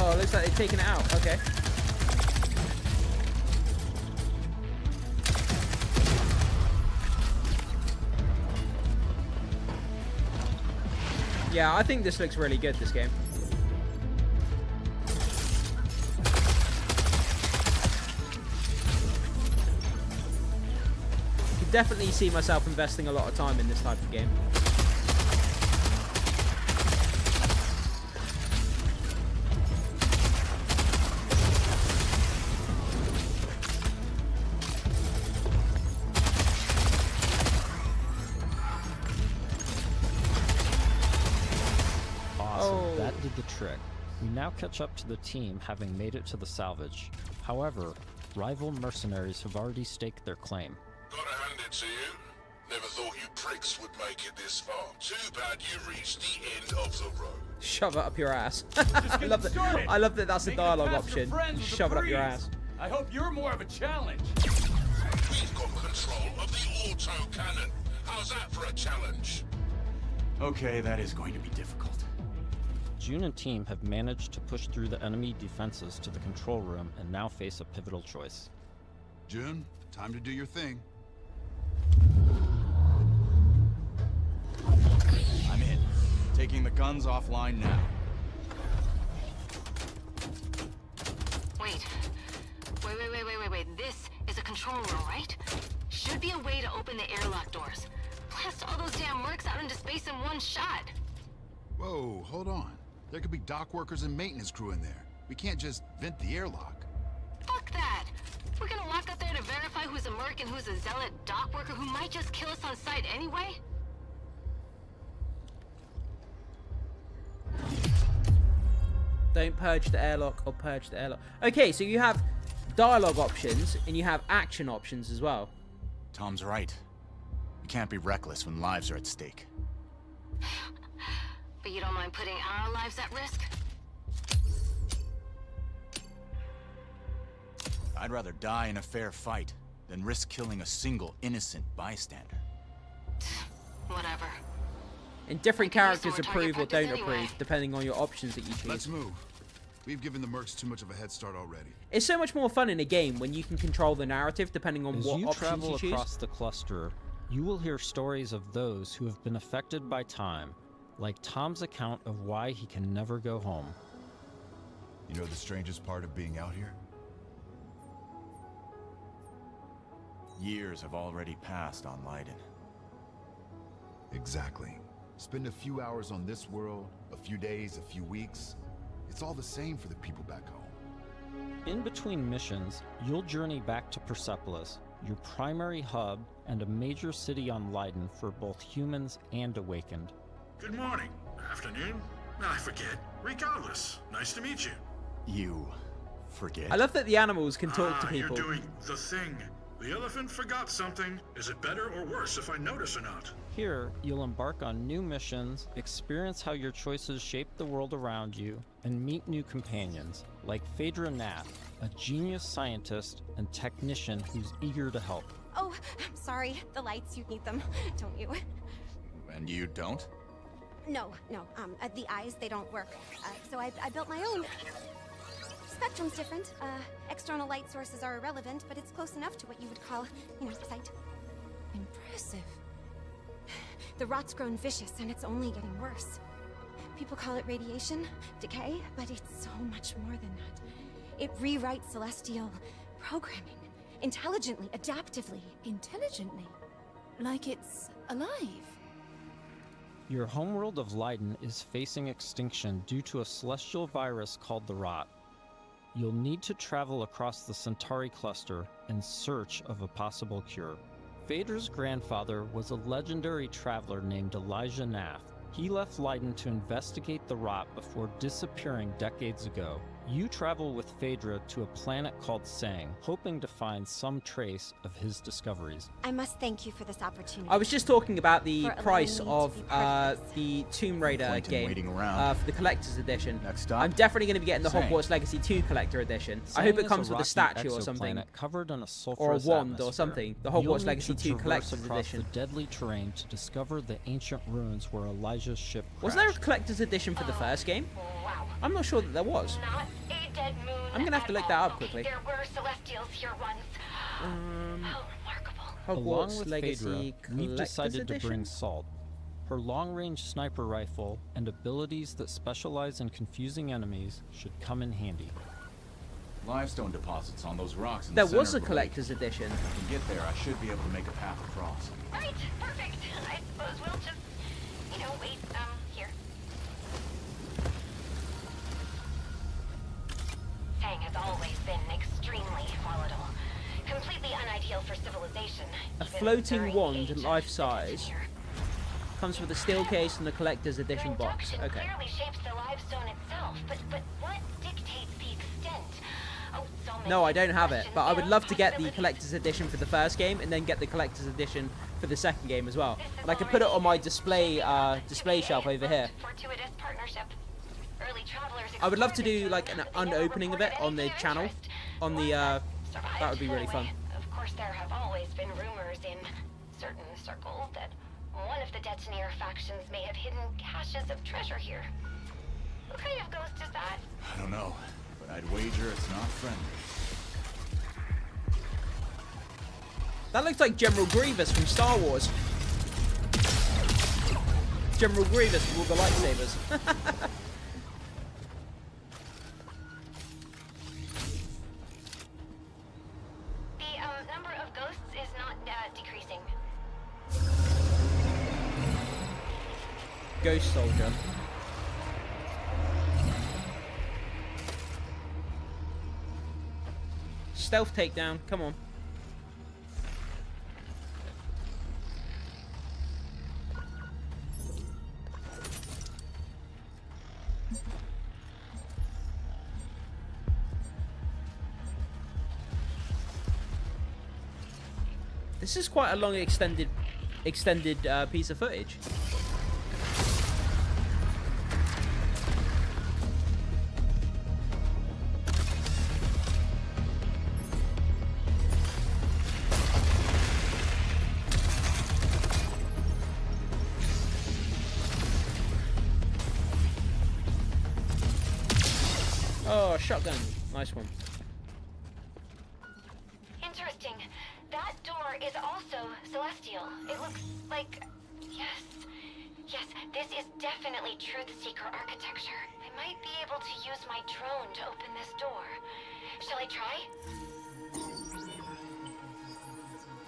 Oh, it looks like they've taken it out. Okay. Yeah, I think this looks really good, this game. Could definitely see myself investing a lot of time in this type of game. Awesome, that did the trick. We now catch up to the team having made it to the salvage. However, rival mercenaries have already staked their claim. Gotta hand it to you. Never thought you pricks would make it this far. Too bad you reached the end of the road. Shove it up your ass. I love that. I love that. That's a dialogue option. Shove it up your ass. I hope you're more of a challenge. We've got control of the auto cannon. How's that for a challenge? Okay, that is going to be difficult. June and team have managed to push through the enemy defenses to the control room and now face a pivotal choice. June, time to do your thing. I'm in. Taking the guns offline now. Wait. Wait. This is a control room, right? Should be a way to open the airlock doors. Blast all those damn mercs out into space in one shot. Whoa, hold on. There could be dock workers and maintenance crew in there. We can't just vent the airlock. Fuck that. We're gonna walk up there to verify who's a merc and who's a zealot dock worker who might just kill us on sight anyway? Don't purge the airlock or purge the airlock. Okay, so you have dialogue options and you have action options as well. Tom's right. You can't be reckless when lives are at stake. But you don't mind putting our lives at risk? I'd rather die in a fair fight than risk killing a single innocent bystander. Whatever. And different characters approve or don't approve, depending on your options that you choose. Let's move. We've given the mercs too much of a head start already. It's so much more fun in a game when you can control the narrative depending on what options you choose. As you travel across the cluster, you will hear stories of those who have been affected by time, like Tom's account of why he can never go home. You know the strangest part of being out here? Years have already passed on Leiden. Exactly. Spend a few hours on this world, a few days, a few weeks. It's all the same for the people back home. In between missions, you'll journey back to Persepolis, your primary hub and a major city on Leiden for both humans and Awakened. Good morning. Afternoon? I forget. Regardless, nice to meet you. You forget? I love that the animals can talk to people. You're doing the thing. The elephant forgot something. Is it better or worse if I notice or not? Here, you'll embark on new missions, experience how your choices shape the world around you, and meet new companions, like Phaedra Nath, a genius scientist and technician who's eager to help. Oh, I'm sorry. The lights, you need them, don't you? And you don't? No. The eyes, they don't work. So I built my own. Spectrum's different. External light sources are irrelevant, but it's close enough to what you would call, sight. Impressive. The rot's grown vicious, and it's only getting worse. People call it radiation, decay, but it's so much more than that. It rewrites celestial programming. Intelligently, adaptively. Intelligently? Like it's alive? Your homeworld of Leiden is facing extinction due to a celestial virus called the Rot. You'll need to travel across the Centauri cluster in search of a possible cure. Phaedra's grandfather was a legendary traveler named Elijah Nath. He left Leiden to investigate the Rot before disappearing decades ago. You travel with Phaedra to a planet called Sang, hoping to find some trace of his discoveries. I must thank you for this opportunity. I was just talking about the price of the Tomb Raider game for the collector's edition. Next up, I'm definitely going to be getting the Sang. Hogwarts Legacy 2 collector edition. I Sang hope it is comes a with a rocky statue or something, exoplanet covered in a or a sulfurous wand or atmosphere. something. The You'll Hogwarts need Legacy to 2 traverse collector's across edition. the deadly terrain to discover the ancient ruins where Elijah's ship crashed. Was there a collector's edition for the first game? I'm not sure that there was. Not a dead moon. I'm gonna have to look that up quickly. There were Celestials here once. How remarkable. Along Hogwarts with Legacy Phaedra, we've Collector's decided to bring Edition? Salt. Her long-range sniper rifle and abilities that specialize in confusing enemies should come in handy. Limestone deposits on those rocks in There the center was a of the collector's lake. edition. If I can get there, I should be able to make a path across. Right, perfect. I suppose we'll just, wait, here. Sang has always been extremely volatile. Completely unideal for civilization. A even floating during wand, the age of life size. Comes with a steel case and a collector's edition box. Induction Okay. clearly shapes the limestone itself, but what dictates the extent No, I don't have it, but I would love to get the collector's edition for the first game and then get the collector's edition for the second game as well. And I could put it on my display shelf over here. I would love to do like an unopening of it on the channel. That would be really fun. Of course, there have always been rumors in certain circles that one of the detonator factions may have hidden caches of treasure here. What kind of ghost is that? I don't know, but I'd wager it's not friendly. That looks like General Grievous from Star Wars. General Grievous with all the lightsabers. The number of ghosts is not decreasing. Ghost soldier. Stealth takedown, come on. This is quite a long extended piece of footage. Oh, shotgun. Nice one. Interesting. That door is also celestial. It looks like... Yes, this is definitely Truth-Seeker architecture. I might be able to use my drone to open this door. Shall I try?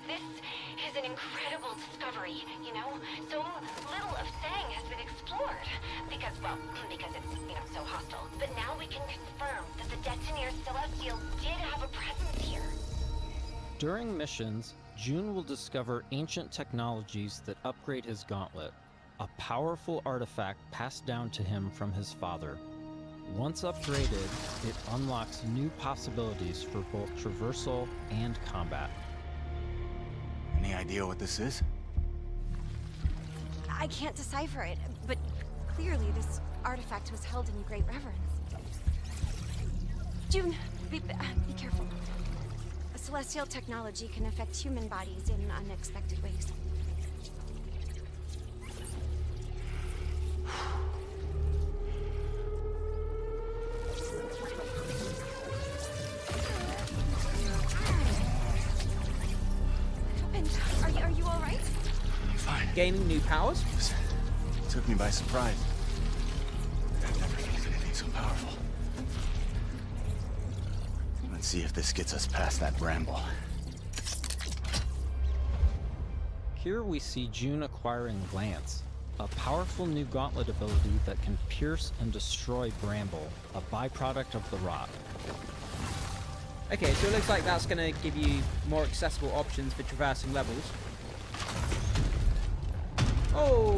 This is an incredible discovery, you know? So little of Sang has been explored. Because it's, so hostile. But now we can confirm that the Detonator Celestial did have a presence here. During missions, June will discover ancient technologies that upgrade his gauntlet, a powerful artifact passed down to him from his father. Once upgraded, it unlocks new possibilities for both traversal and combat. Any idea what this is? I can't decipher it, but clearly this artifact was held in great reverence. June, be careful. A celestial technology can affect human bodies in unexpected ways. Are you all right? Fine. Gaining new powers? It took me by surprise. I've never felt anything so powerful. Let's see if this gets us past that bramble. Here we see June acquiring Lance, a powerful new gauntlet ability that can pierce and destroy bramble, a byproduct of the rot. Okay, so it looks like that's going to give you more accessible options for traversing levels. Oh!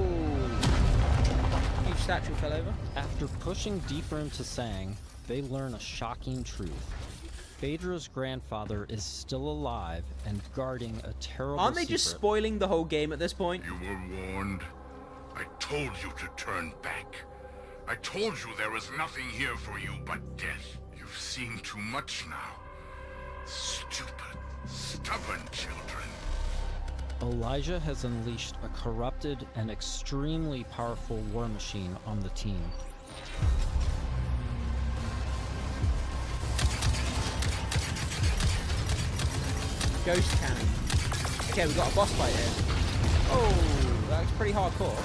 Huge statue fell over. After pushing deeper into Sang, they learn a shocking truth. Phaedra's grandfather is still alive and guarding a terrible Aren't they just spoiling the whole game at this point? You were warned. I told you to turn back. I told you there was nothing here for you but death. You've seen too much now. Stupid, stubborn children. Elijah has unleashed a corrupted and extremely powerful war machine on the team. Ghost cannon. Okay, we've got a boss fight here. Oh, that's pretty hardcore.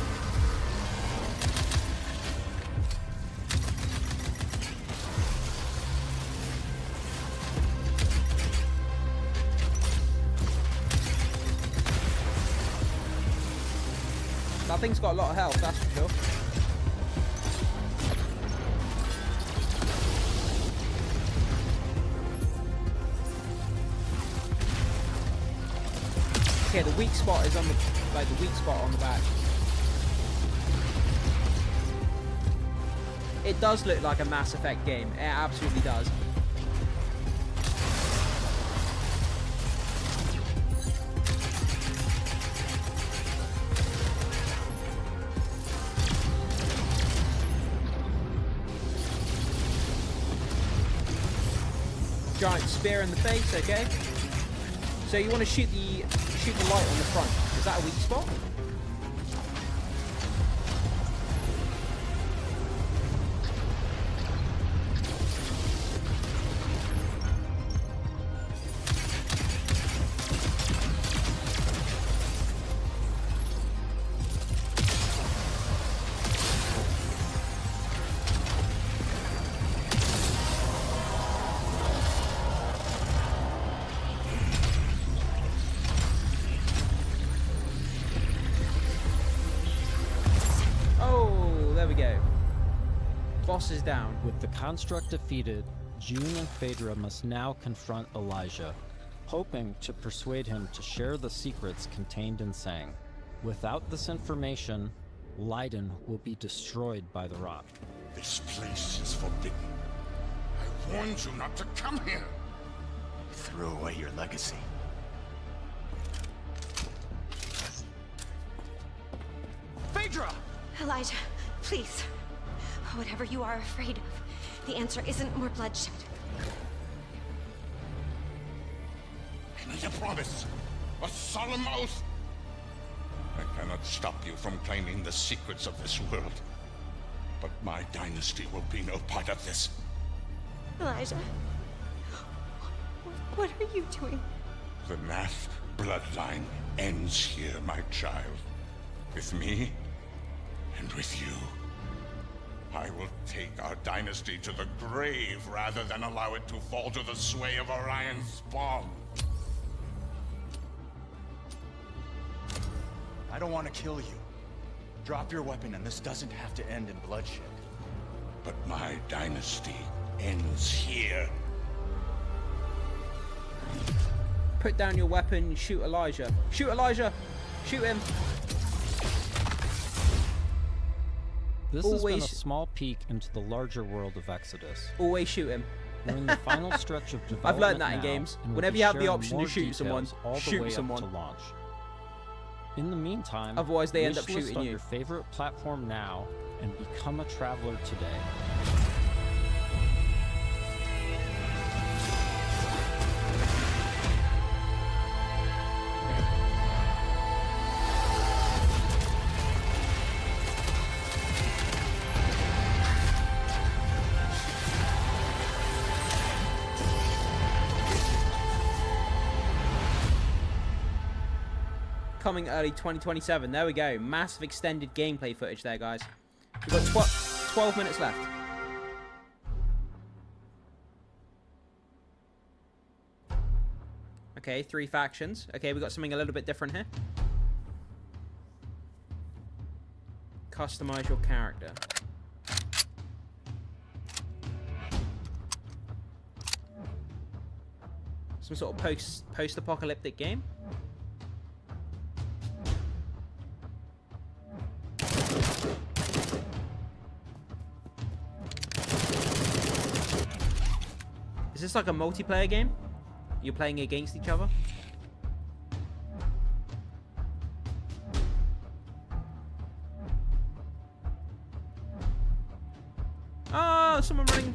That thing's got a lot of health, that's for sure. Okay, the weak spot is on the weak spot on the back. It does look like a Mass Effect game. It absolutely does. Giant spear in the face, okay. So you want to shoot the light on the front. Is that a weak spot? Boss is down. With the construct defeated, June and Phaedra must now confront Elijah, hoping to persuade him to share the secrets contained in Sang. Without this information, Leiden will be destroyed by the rot. This place is forbidden. I warned you not to come here. You threw away your legacy. Phaedra! Elijah, please. Whatever you are afraid of, the answer isn't more bloodshed. I need a promise. A solemn oath. I cannot stop you from claiming the secrets of this world. But my dynasty will be no part of this. Elijah, what are you doing? The Nath bloodline ends here, my child. With me and with you. I will take our dynasty to the grave rather than allow it to fall to the sway of Orion's spawn. I don't want to kill you. Drop your weapon and this doesn't have to end in bloodshed. But my dynasty ends here. Put down your weapon, shoot Elijah. Shoot Elijah! Shoot him! This has been a small peek into the larger world of Exodus. Always shoot him. We're in the final stretch of development. I've learned that in now, games. and we'll Whenever be you have the sharing option more to shoot someone, details all the shoot way someone. up to launch. In the meantime, Otherwise they end up wish list shooting on you. your favorite platform now and become a traveler today. Coming early 2027. There we go. Massive extended gameplay footage there, guys. We've got 12 minutes left. Okay, 3 factions. Okay, we got something a little bit different here. Customize your character. Some sort of post-apocalyptic game. Is this like a multiplayer game? You're playing against each other? Oh, someone running.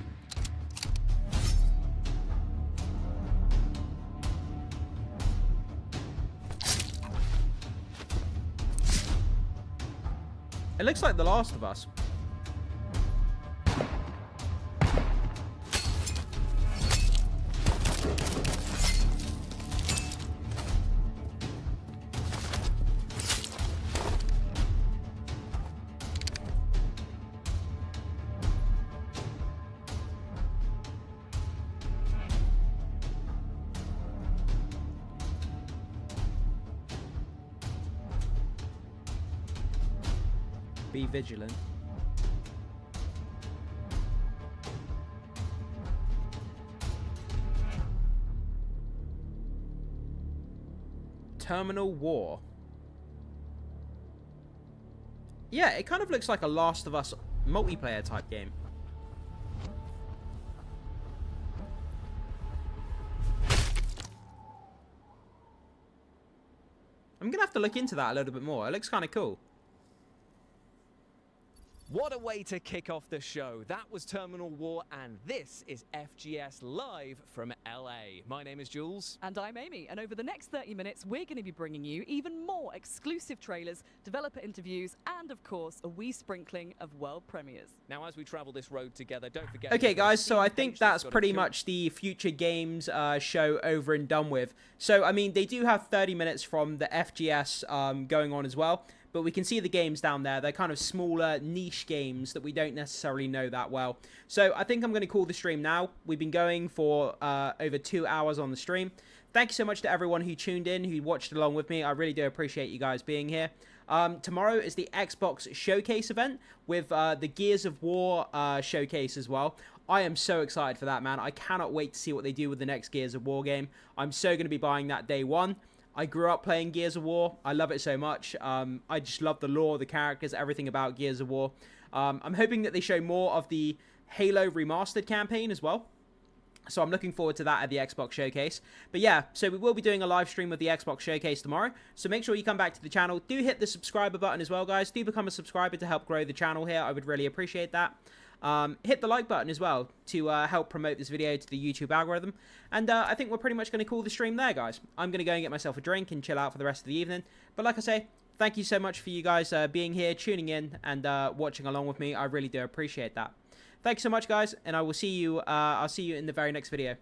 It looks like The Last of Us. Be vigilant. Terminal War. Yeah, it kind of looks like a Last of Us multiplayer type game. I'm gonna have to look into that a little bit more. It looks kind of cool. What a way to kick off the show. That was Terminal War, and this is FGS Live from LA. My name is Jules. And I'm Amy, and over the next 30 minutes, we're going to be bringing you even more exclusive trailers, developer interviews, and of course, a wee sprinkling of world premieres. Now, as we travel this road together, don't forget... Okay, guys, so I think that's pretty much the Future Games show over and done with. So, I mean, they do have 30 minutes from the FGS going on as well. But we can see the games down there. They're kind of smaller, niche games that we don't necessarily know that well. So I think I'm going to call the stream now. We've been going for over 2 hours on the stream. Thank you so much to everyone who tuned in, who watched along with me. I really do appreciate you guys being here. Tomorrow is the Xbox Showcase event with the Gears of War showcase as well. I am so excited for that, man. I cannot wait to see what they do with the next Gears of War game. I'm so going to be buying that day one. I grew up playing Gears of War. I love it so much. I just love the lore, the characters, everything about Gears of War. I'm hoping that they show more of the Halo Remastered campaign as well. So I'm looking forward to that at the Xbox Showcase. But yeah, so we will be doing a live stream of the Xbox Showcase tomorrow. So make sure you come back to the channel. Do hit the subscriber button as well, guys. Do become a subscriber to help grow the channel here. I would really appreciate that. Hit the like button as well to help promote this video to the YouTube algorithm. And I think we're pretty much going to call the stream there, guys. I'm going to go and get myself a drink and chill out for the rest of the evening. But like I say, thank you so much for you guys being here, tuning in, and watching along with me. I really do appreciate that. Thanks so much, guys, and I will see you. I'll see you in the very next video.